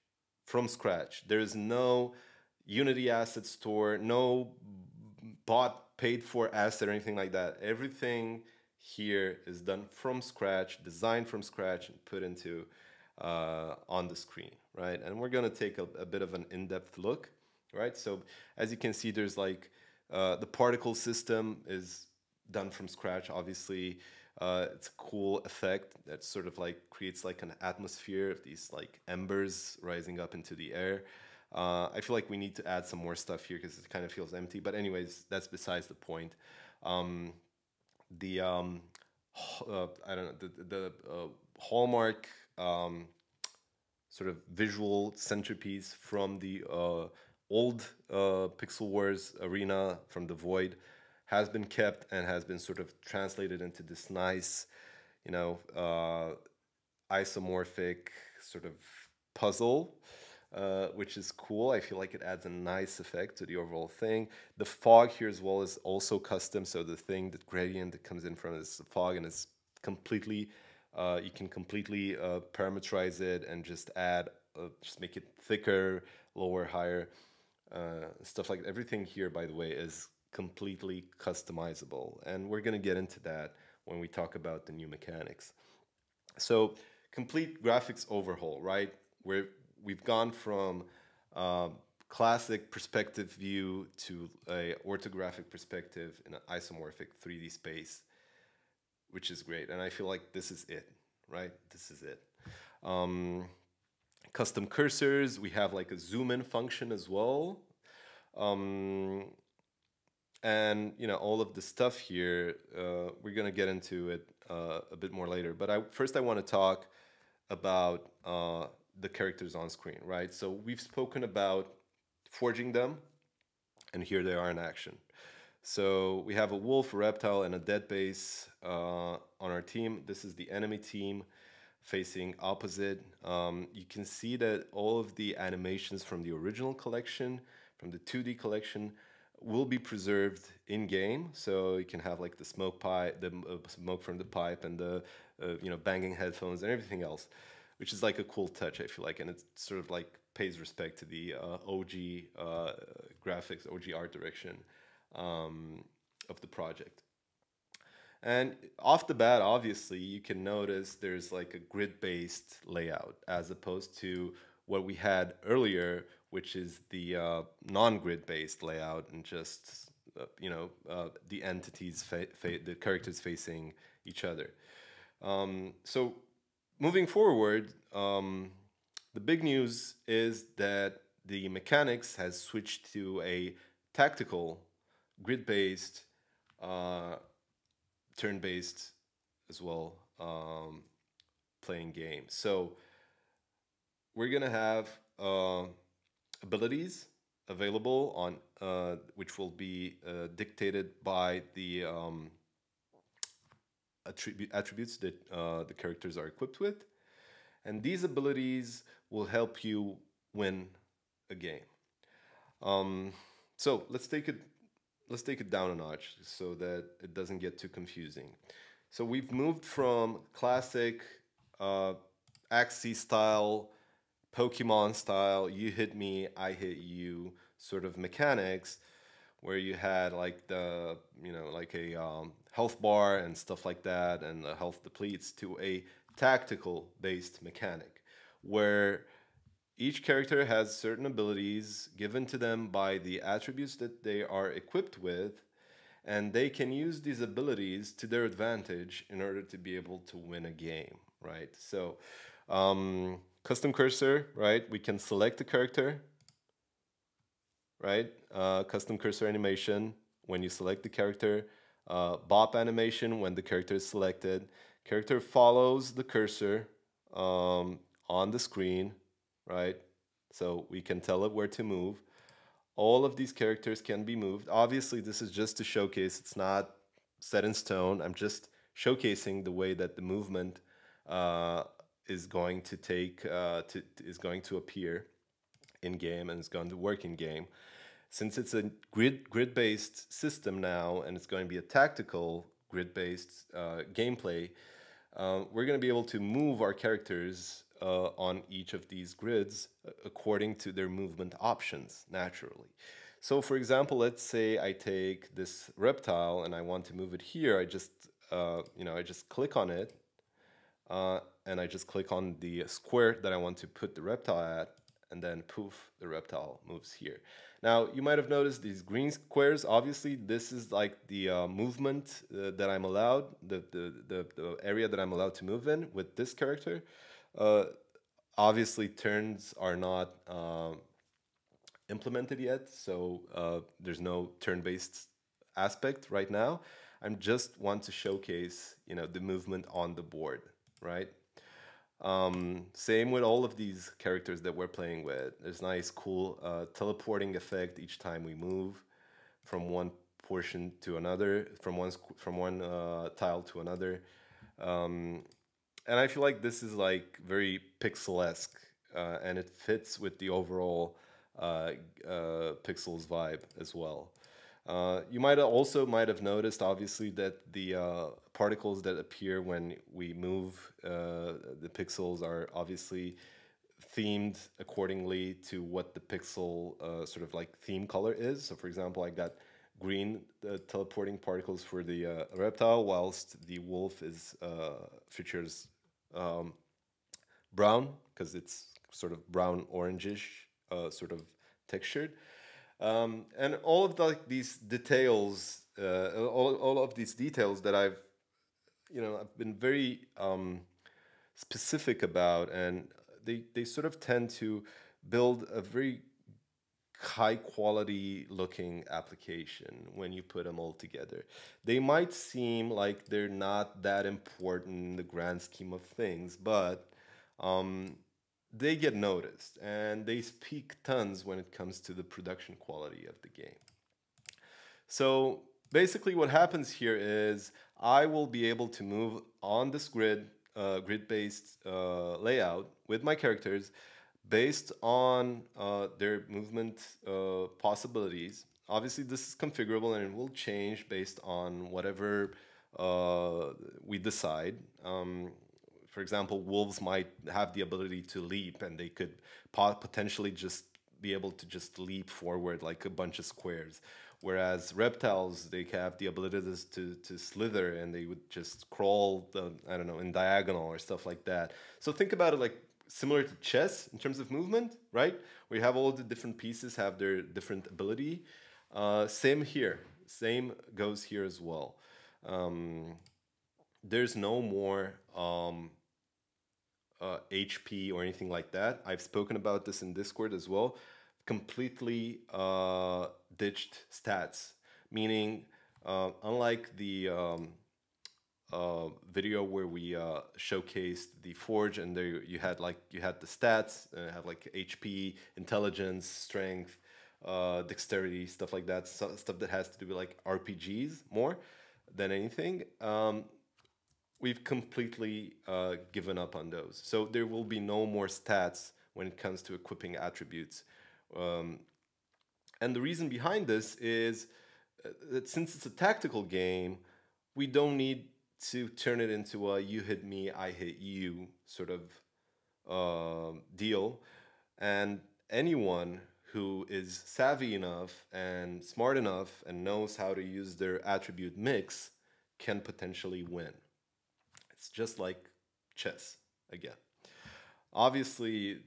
From scratch. There is no Unity asset store, no bought, paid for asset or anything like that. Everything here is done from scratch, designed from scratch, and put into on the screen, right? And we're gonna take a bit of an in-depth look, right? So as you can see, there's like the particle system is done from scratch. Obviously, it's a cool effect that sort of like creates like an atmosphere of these like embers rising up into the air. I feel like we need to add some more stuff here because it kind of feels empty. But anyways, that's besides the point. The I don't know, the hallmark sort of visual centerpiece from the old Pixel Wars arena from the Void has been kept and has been sort of translated into this nice, you know, isomorphic sort of puzzle, which is cool. I feel like it adds a nice effect to the overall thing. The fog here as well is also custom. So the thing, the gradient that comes in from is the fog, and it's completely, you can completely parameterize it and just add, just make it thicker, lower, higher, stuff like that. Everything here, by the way, is completely customizable. And we're going to get into that when we talk about the new mechanics. So complete graphics overhaul, right? We've gone from classic perspective view to a orthographic perspective in an isomorphic 3D space, which is great. And I feel like this is it, right? This is it. Custom cursors, we have like a zoom in function as well. And you know, all of the stuff here, we're gonna get into it a bit more later. But first I want to talk about the characters on screen, right? So we've spoken about forging them, and here they are in action. So we have a wolf, a reptile, and a dead base on our team. This is the enemy team facing opposite. You can see that all of the animations from the original collection, from the 2D collection, will be preserved in game. So you can have like the smoke pipe, the smoke from the pipe, and the you know, banging headphones and everything else, which is like a cool touch, I feel like, and it sort of like pays respect to the OG graphics, OG art direction of the project. And off the bat, obviously, you can notice there's like a grid-based layout as opposed to what we had earlier, which is the non-grid-based layout and just you know, the entities, the characters facing each other. So moving forward, the big news is that the mechanics has switched to a tactical, grid-based, turn-based as well playing game. So we're gonna have abilities available on which will be dictated by the attributes that the characters are equipped with, and these abilities will help you win a game. So let's take it down a notch so that it doesn't get too confusing. So we've moved from classic Axie style, Pokemon style, you hit me, I hit you sort of mechanics, where you had like the, you know, like a health bar and stuff like that, and the health depletes, to a tactical based mechanic where each character has certain abilities given to them by the attributes that they are equipped with, and they can use these abilities to their advantage in order to be able to win a game, right? So custom cursor, right? We can select the character, right? Custom cursor animation when you select the character. Bop animation when the character is selected. Character follows the cursor on the screen, right? So we can tell it where to move. All of these characters can be moved. Obviously, this is just to showcase. It's not set in stone. I'm just showcasing the way that the movement is going to take is going to appear in game and is going to work in game. Since it's a grid-based system now, and it's going to be a tactical grid-based gameplay, we're going to be able to move our characters on each of these grids according to their movement options naturally. So for example, let's say I take this reptile and I want to move it here. I just you know, I just click on it, and I just click on the square that I want to put the reptile at, and then poof, the reptile moves here. Now, you might have noticed these green squares. Obviously, this is like the movement that I'm allowed, the area that I'm allowed to move in with this character. Obviously, turns are not implemented yet, so there's no turn-based aspect right now. I'm just want to showcase, the movement on the board, right? Same with all of these characters that we're playing with. There's nice, cool teleporting effect each time we move from one portion to another, from one tile to another. And I feel like this is like very pixel-esque, and it fits with the overall Pixels vibe as well. You might have noticed, obviously, that the particles that appear when we move the pixels are obviously themed accordingly to what the pixel sort of like theme color is. So, for example, I got green teleporting particles for the reptile, whilst the wolf is features brown because it's sort of brown orangish sort of textured. And all of these details, all of these details that I've been very specific about, and they sort of tend to build a very high quality looking application when you put them all together. They might seem like they're not that important in the grand scheme of things, but they get noticed and they speak tons when it comes to the production quality of the game. So basically what happens here is I will be able to move on this grid-based layout with my characters based on their movement possibilities. Obviously, this is configurable and it will change based on whatever we decide. For example, wolves might have the ability to leap, and they could potentially just be able to just leap forward like a bunch of squares. Whereas reptiles, they have the ability to slither, and they would just crawl, I don't know, in diagonal or stuff like that. So think about it like similar to chess in terms of movement, right? Where you have all the different pieces have their different ability. Same here. Same goes here as well. There's no more HP or anything like that. I've spoken about this in Discord as well. Completely ditched stats, meaning unlike the video where we showcased the Forge, and there you had the stats, have like HP, intelligence, strength, dexterity, stuff like that, stuff that has to do with like RPGs more than anything. We've completely given up on those. So there will be no more stats when it comes to equipping attributes. And the reason behind this is that since it's a tactical game, we don't need to turn it into a you hit me, I hit you sort of deal. And anyone who is savvy enough and smart enough and knows how to use their attribute mix can potentially win. It's just like chess again. Obviously,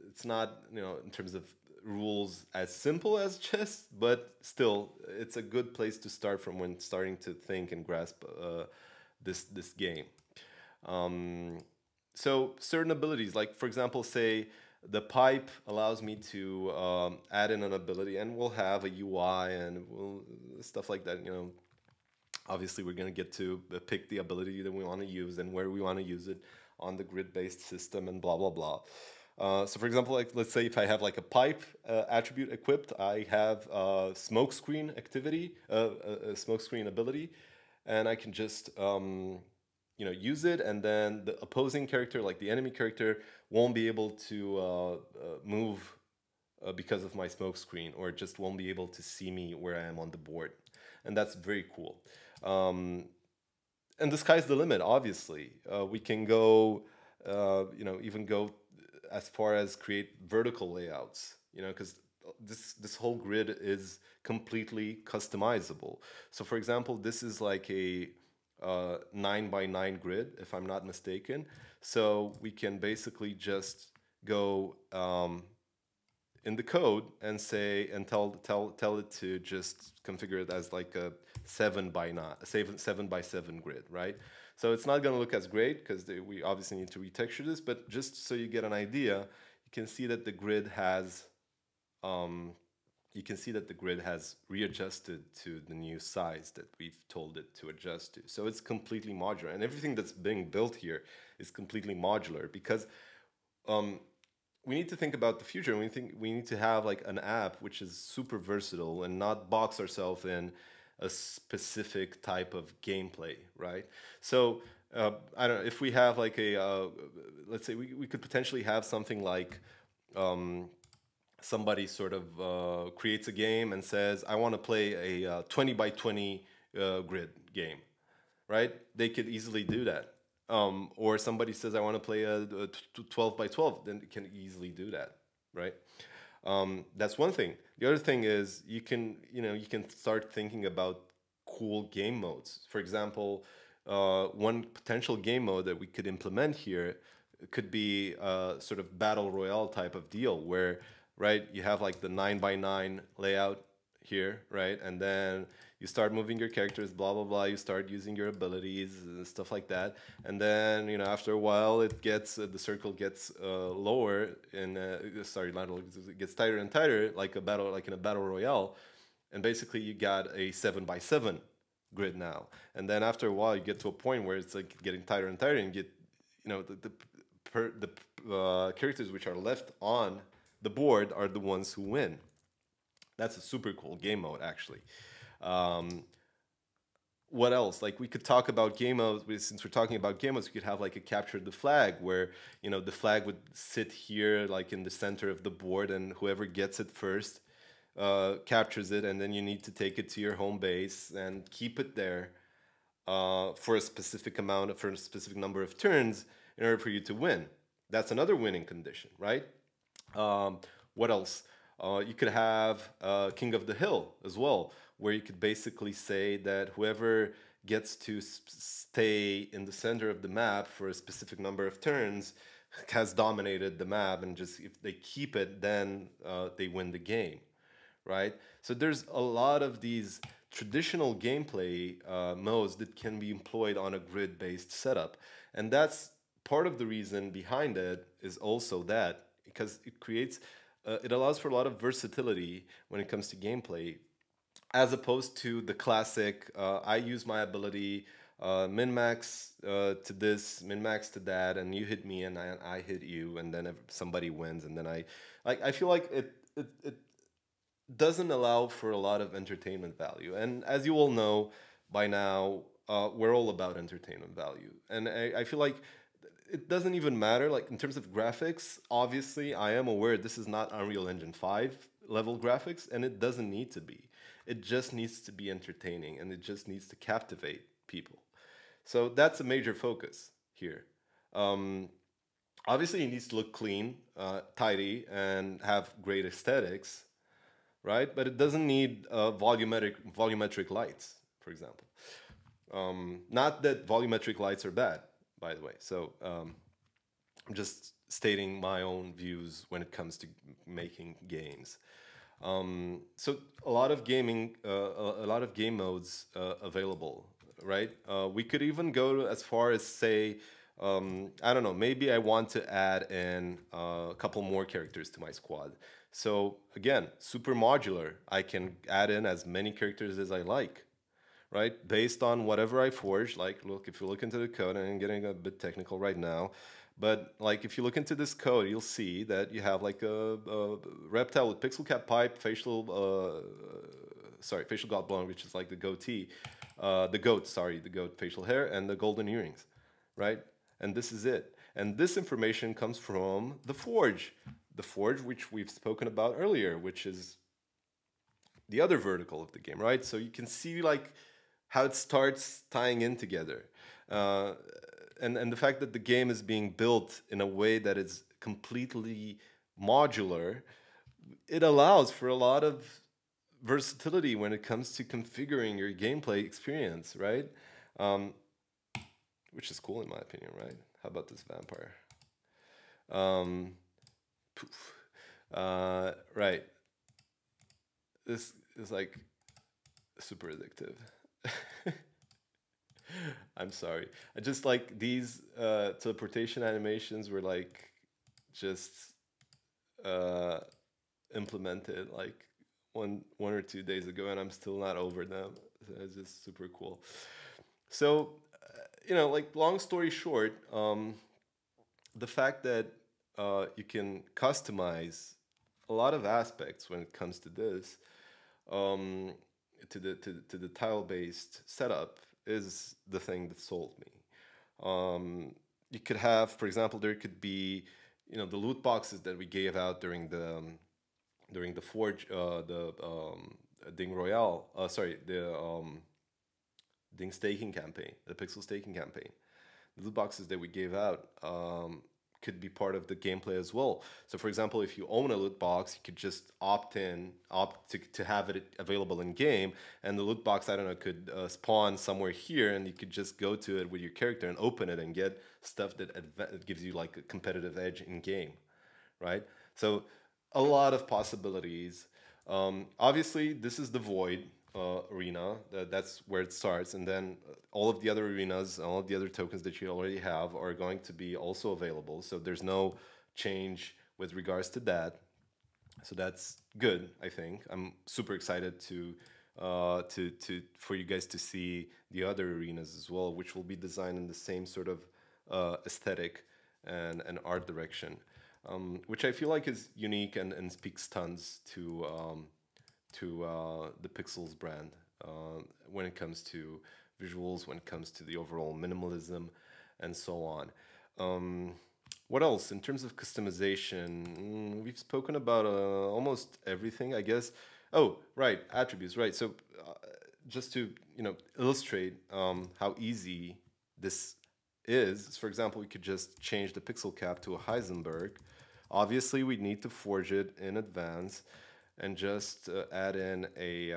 it's not, in terms of rules as simple as chess, but still, it's a good place to start from when starting to think and grasp this game. So certain abilities, like for example, say the pipe allows me to add in an ability, and we'll have a UI and stuff like that, Obviously, we're going to get to pick the ability that we want to use and where we want to use it on the grid-based system and blah, blah, blah. So for example, like let's say if I have like a pipe attribute equipped, I have a smoke screen activity, a smoke screen ability, and I can just use it, and then the opposing character, like the enemy character, won't be able to move because of my smoke screen, or just won't be able to see me where I am on the board. And that's very cool. And the sky's the limit, obviously. We can go, even go as far as create vertical layouts, because this whole grid is completely customizable. So for example, this is like a 9x9 grid, if I'm not mistaken. So we can basically just go in the code and say and tell it to just configure it as like a 7x7 grid, right? So it's not going to look as great because we obviously need to retexture this, but just so you get an idea, you can see that the grid has readjusted to the new size that we've told it to adjust to. So it's completely modular, and everything that's being built here is completely modular because we need to think about the future. We need to have like an app which is super versatile and not box ourselves in a specific type of gameplay, right? So I don't know if we have like a let's say we could potentially have something like somebody sort of creates a game and says, I want to play a 20x20 grid game, right? They could easily do that. Or somebody says, I want to play a 12x12, then it can easily do that, right? That's one thing. The other thing is you can start thinking about cool game modes. For example, one potential game mode that we could implement here could be a sort of battle royale type of deal where, right, you have like the 9x9 layout here, right? And then you start moving your characters, blah, blah, blah. You start using your abilities and stuff like that. And then, after a while, it gets, the circle gets lower and, sorry, not it gets tighter and tighter, like in a battle royale. And basically you got a 7x7 grid now. And then after a while, you get to a point where it's like getting tighter and tighter and you get, the characters which are left on the board are the ones who win. That's a super cool game mode, actually. What else? Like we could talk about game modes. Since we're talking about game modes, we could have like a capture the flag, where the flag would sit here, like in the center of the board, and whoever gets it first captures it, and then you need to take it to your home base and keep it there for a specific number of turns in order for you to win. That's another winning condition, right? What else? You could have King of the Hill as well, where you could basically say that whoever gets to stay in the center of the map for a specific number of turns has dominated the map, and just if they keep it, then they win the game, right? So there's a lot of these traditional gameplay modes that can be employed on a grid-based setup, and that's part of the reason behind it is also that, because it creates it allows for a lot of versatility when it comes to gameplay, as opposed to the classic, I use my ability, min-max to this, min-max to that, and you hit me and I hit you, and then somebody wins, and then I feel like it doesn't allow for a lot of entertainment value. And as you all know by now, we're all about entertainment value. And I feel like it doesn't even matter, like in terms of graphics, obviously I am aware this is not Unreal Engine 5 level graphics, and it doesn't need to be. It just needs to be entertaining, and it just needs to captivate people. So that's a major focus here. Obviously it needs to look clean, tidy, and have great aesthetics, right? But it doesn't need volumetric lights, for example. Not that volumetric lights are bad, by the way. So I'm just stating my own views when it comes to making games. So a lot of game modes available, right? We could even go as far as say, I don't know, maybe I want to add in a couple more characters to my squad. So again, super modular. I can add in as many characters as I like, right? Based on whatever I forge. Like, look, if you look into the code, and I'm getting a bit technical right now, but like if you look into this code, you'll see that you have like a reptile with pixel cap pipe, facial god blonde, which is like the goatee, the goat facial hair, and the golden earrings, right? And this is it. And this information comes from the Forge. The Forge, which we've spoken about earlier, which is the other vertical of the game, right? So you can see like how it starts tying in together. And the fact that the game is being built in a way that is completely modular, it allows for a lot of versatility when it comes to configuring your gameplay experience, right? which is cool in my opinion, right? How about this vampire? Um, poof. Right. This is like super addictive. I'm sorry. I just like these teleportation animations were like just uh, implemented like one or 2 days ago, and I'm still not over them. So it's just super cool. So, like long story short, the fact that you can customize a lot of aspects when it comes to this, um, to the tile based setup is the thing that sold me. You could have, for example, there could be, the loot boxes that we gave out during the Forge, the Ding Royale, sorry, the Ding staking campaign, the Pixel staking campaign. The loot boxes that we gave out could be part of the gameplay as well. So, for example, if you own a loot box, you could just opt to have it available in game, and the loot box, I don't know, could spawn somewhere here, and you could just go to it with your character and open it and get stuff that gives you like a competitive edge in game, right? So, a lot of possibilities. Obviously, this is the void arena. That's where it starts, and then all of the other arenas, all of the other tokens that you already have are going to be also available. So there's no change with regards to that. So that's good. I think I'm super excited to for you guys to see the other arenas as well, which will be designed in the same sort of aesthetic and art direction, which I feel like is unique and speaks tons to the Pixels brand when it comes to visuals, when it comes to the overall minimalism, and so on. What else in terms of customization? We've spoken about almost everything, I guess. Oh, right, attributes, right. So, just to illustrate how easy this is, for example, we could just change the pixel cap to a Heisenberg. Obviously, we need to forge it in advance and just add in a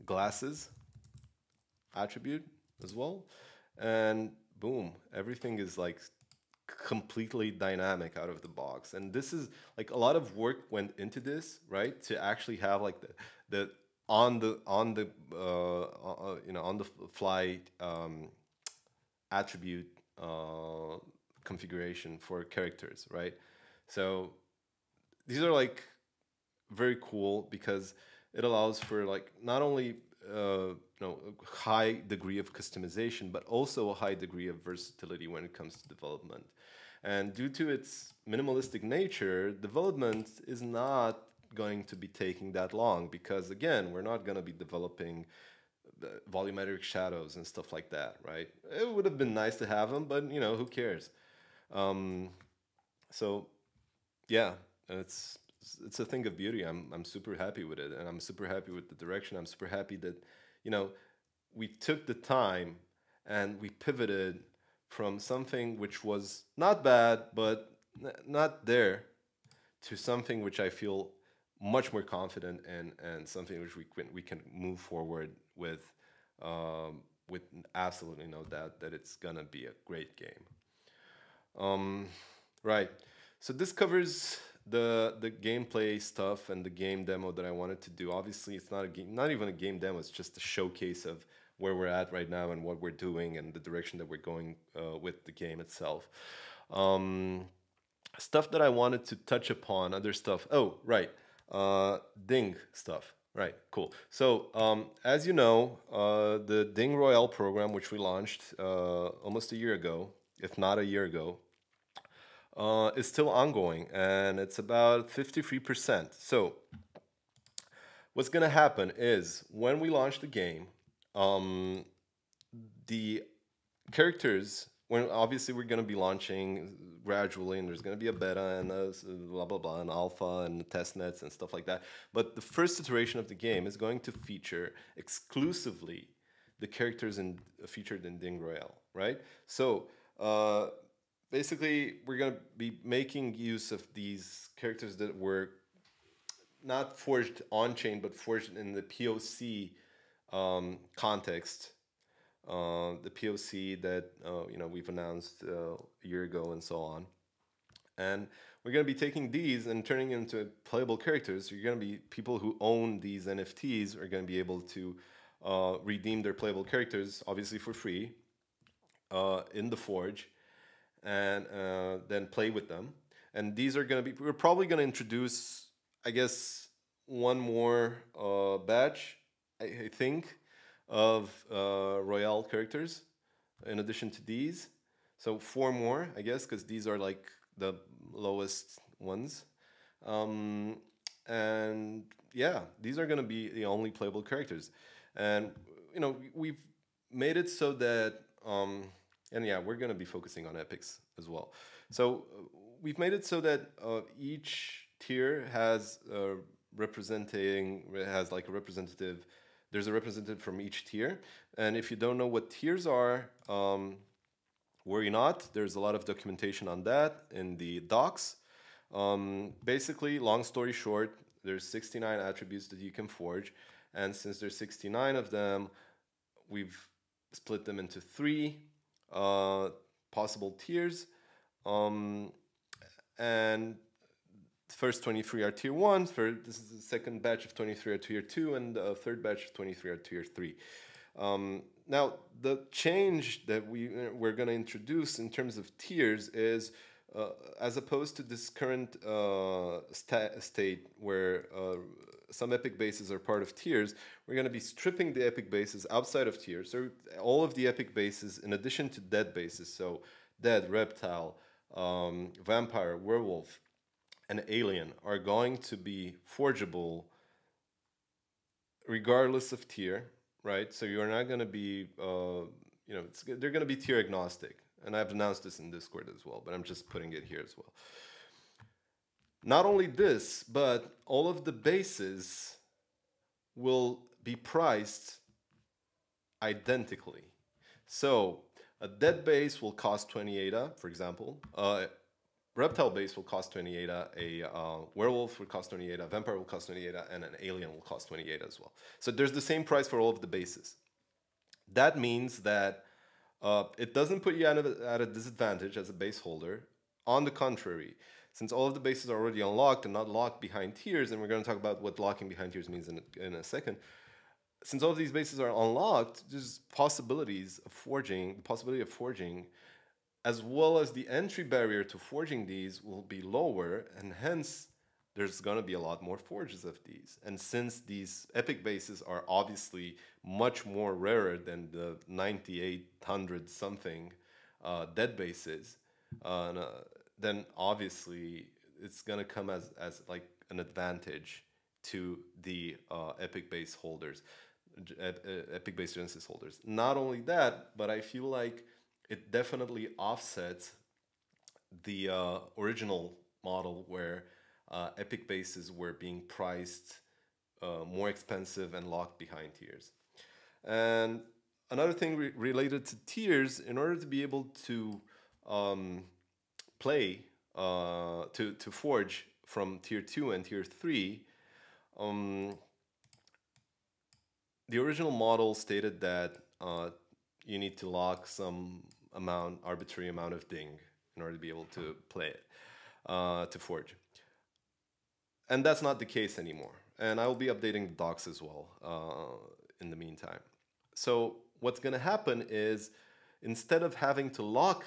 glasses attribute as well. And boom, everything is like completely dynamic out of the box. And this is like a lot of work went into this, right? To actually have like the on the fly attribute configuration for characters, right? So these are like very cool because it allows for like not only a high degree of customization but also a high degree of versatility when it comes to development. And due to its minimalistic nature, development is not going to be taking that long because again, we're not going to be developing the volumetric shadows and stuff like that, right? It would have been nice to have them, but who cares? Um, so yeah, it's a thing of beauty. I'm super happy with it, and I'm super happy with the direction. I'm super happy that you know we took the time and we pivoted from something which was not bad but not there to something which I feel much more confident in, and something which we can move forward with absolutely no doubt that it's gonna be a great game. Um, right. So this covers the gameplay stuff and the game demo that I wanted to do. Obviously, it's not a game, not even a game demo. It's just a showcase of where we're at right now and what we're doing and the direction that we're going with the game itself. Um, Stuff that I wanted to touch upon, other stuff. Oh, right. Ding stuff. Right, cool. So, as you know, the Ding Royale program, which we launched almost a year ago, if not a year ago, is still ongoing, and it's about 53%. So, what's going to happen is when we launch the game, um, the characters, when obviously we're going to be launching gradually, and there's going to be a beta and a blah blah blah, and alpha and test nets and stuff like that. But the first iteration of the game is going to feature exclusively the characters featured in Ding Royale, right? So basically, we're going to be making use of these characters that were not forged on chain, but forged in the POC context the POC that we've announced a year ago and so on. And we're going to be taking these and turning into playable characters. You're going to be people who own these NFTs are going to be able to redeem their playable characters, obviously for free, in the Forge, and then play with them. And these are going to be, we're probably going to introduce, I guess, one more batch, I think, of Royale characters in addition to these. So 4 more, I guess, because these are like the lowest ones. And yeah, these are going to be the only playable characters. And, we've made it so that, and yeah, we're going to be focusing on epics as well. So we've made it so that each tier has like a representative. There's a representative from each tier. And if you don't know what tiers are, worry not. There's a lot of documentation on that in the docs. Basically, long story short, there's 69 attributes that you can forge. And since there's 69 of them, we've split them into 3 possible tiers. And the first 23 are tier 1. This is the second batch of 23 are tier 2, and the third batch of 23 are tier 3. Now, the change that we're going to introduce in terms of tiers is, as opposed to this current state where some epic bases are part of tiers, we're going to be stripping the epic bases outside of tiers. So all of the epic bases, in addition to dead bases, so dead, reptile, vampire, werewolf, and alien, are going to be forgeable regardless of tier, right? So you're not going to be, they're going to be tier agnostic. And I've announced this in Discord as well, but I'm just putting it here as well. Not only this, but all of the bases will be priced identically. So a dead base will cost 20 ADA, for example. Reptile base will cost 20 ADA, a werewolf will cost 20 ADA, vampire will cost 20 ADA, and an alien will cost 20 ADA as well. So there's the same price for all of the bases. That means that it doesn't put you at a disadvantage as a base holder. On the contrary, since all of the bases are already unlocked and not locked behind tiers, and we're going to talk about what locking behind tiers means in a second, since all of these bases are unlocked, there's possibility of forging, as well as the entry barrier to forging these will be lower, and hence there's going to be a lot more forges of these. And since these epic bases are obviously much more rarer than the 9,800 something dead bases, then obviously it's going to come as like an advantage to the epic base holders, epic base Genesis holders. Not only that, but I feel like it definitely offsets the original model where epic bases were being priced more expensive and locked behind tiers. And another thing related to tiers, in order to be able to play, to forge from tier 2 and tier 3, the original model stated that you need to lock some arbitrary amount of ding in order to be able to play it, to forge. And that's not the case anymore. And I will be updating the docs as well in the meantime. So what's going to happen is, instead of having to lock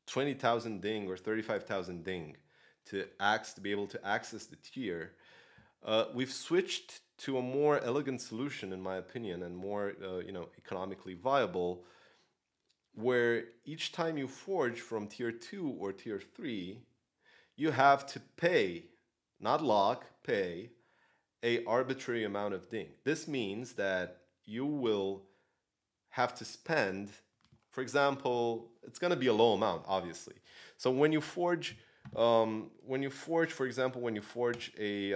20,000 ding or 35,000 ding to be able to access the tier, we've switched to a more elegant solution, in my opinion, and more economically viable, where each time you forge from tier 2 or tier 3, you have to pay, not lock, pay a arbitrary amount of ding. This means that you will have to spend, for example, it's going to be a low amount, obviously. So when you forge, for example, when you forge a,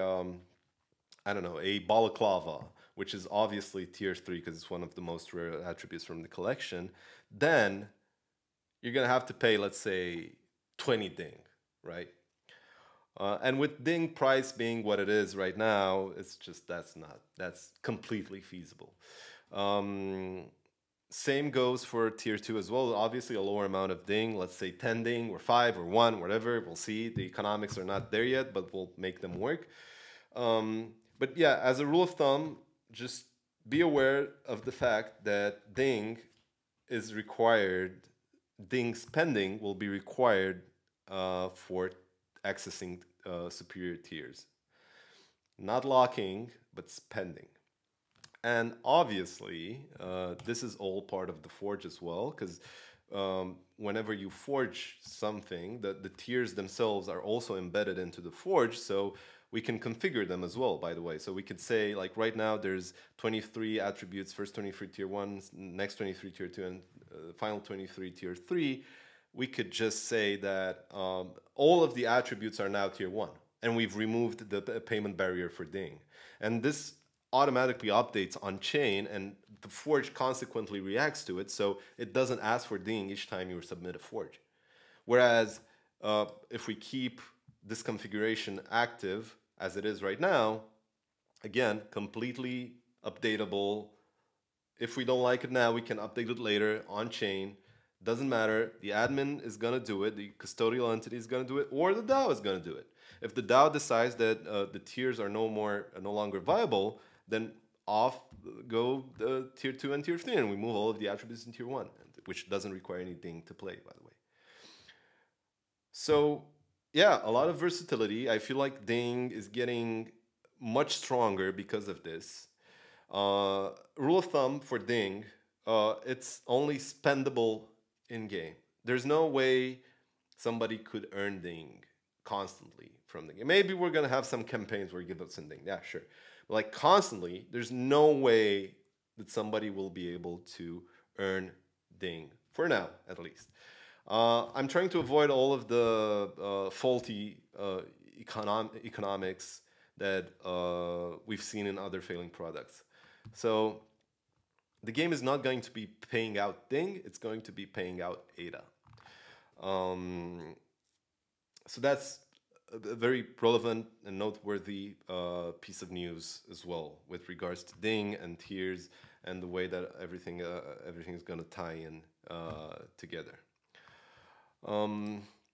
a balaclava, which is obviously tier 3 because it's one of the most rare attributes from the collection, then you're going to have to pay, let's say, 20 ding, right? And with ding price being what it is right now, it's just that's completely feasible. Same goes for tier 2 as well. Obviously, a lower amount of ding, let's say 10 ding or 5 or 1, whatever. We'll see. The economics are not there yet, but we'll make them work. But yeah, as a rule of thumb, just be aware of the fact that ding is required, ding spending will be required for accessing superior tiers. Not locking, but spending. And obviously, this is all part of the forge as well, because whenever you forge something, the tiers themselves are also embedded into the forge, so we can configure them as well, by the way. So we could say, like right now, there's 23 attributes, first 23 tier 1, next 23 tier 2, and final 23 tier 3. We could just say that all of the attributes are now tier 1, and we've removed the payment barrier for ding. And this automatically updates on chain, and the forge consequently reacts to it, so it doesn't ask for ding each time you submit a forge. Whereas if we keep this configuration active as it is right now, again, completely updatable. If we don't like it now, we can update it later on chain. Doesn't matter. The admin is going to do it. The custodial entity is going to do it, or the DAO is going to do it. If the DAO decides that the tiers are no longer viable, then off go the tier 2 and tier 3, and we move all of the attributes in tier 1, which doesn't require any ding to play, by the way. So yeah, a lot of versatility. I feel like ding is getting much stronger because of this. Rule of thumb for ding, it's only spendable in game. There's no way somebody could earn ding constantly from the game. Maybe we're gonna have some campaigns where you give us some ding. Yeah, sure. But like constantly, there's no way that somebody will be able to earn ding, for now at least. I'm trying to avoid all of the faulty economics that we've seen in other failing products. So the game is not going to be paying out ding, it's going to be paying out ADA. So that's a very relevant and noteworthy piece of news as well with regards to ding and tiers and the way that everything is going to tie in together.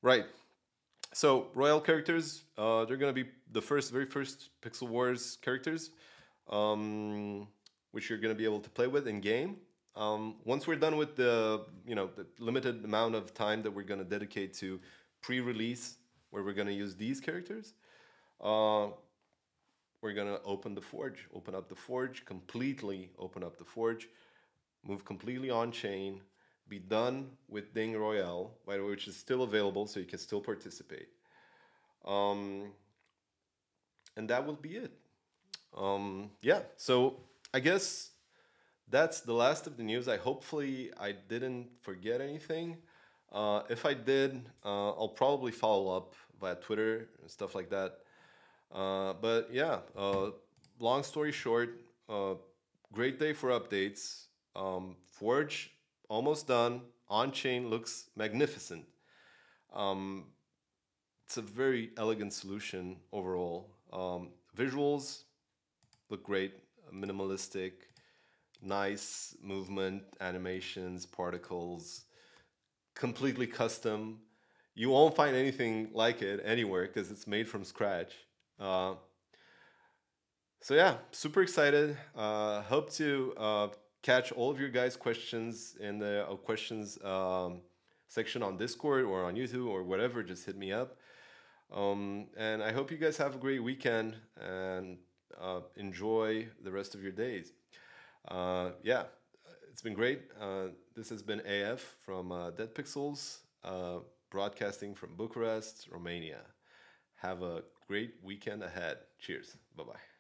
Right. So royal characters, they're going to be the very first PXL Wars characters, which you're going to be able to play with in game. Once we're done with the limited amount of time that we're going to dedicate to pre-release, where we're going to use these characters, we're going to open up the forge, completely open up the forge, move completely on chain, be done with Ding Royale, by the way, which is still available, so you can still participate. And that will be it. Yeah, so I guess that's the last of the news. Hopefully I didn't forget anything. If I did, I'll probably follow up via Twitter and stuff like that. But yeah, long story short, great day for updates. Forge almost done. On-chain looks magnificent. It's a very elegant solution overall. Visuals look great, minimalistic, nice movement, animations, particles, completely custom. You won't find anything like it anywhere because it's made from scratch. So yeah, super excited. Hope to catch all of your guys' questions in the questions section on Discord or on YouTube or whatever. Just hit me up. And I hope you guys have a great weekend and enjoy the rest of your days. Yeah, it's been great. This has been AF from DEADPXLZ, broadcasting from Bucharest, Romania. Have a great weekend ahead. Cheers. Bye-bye.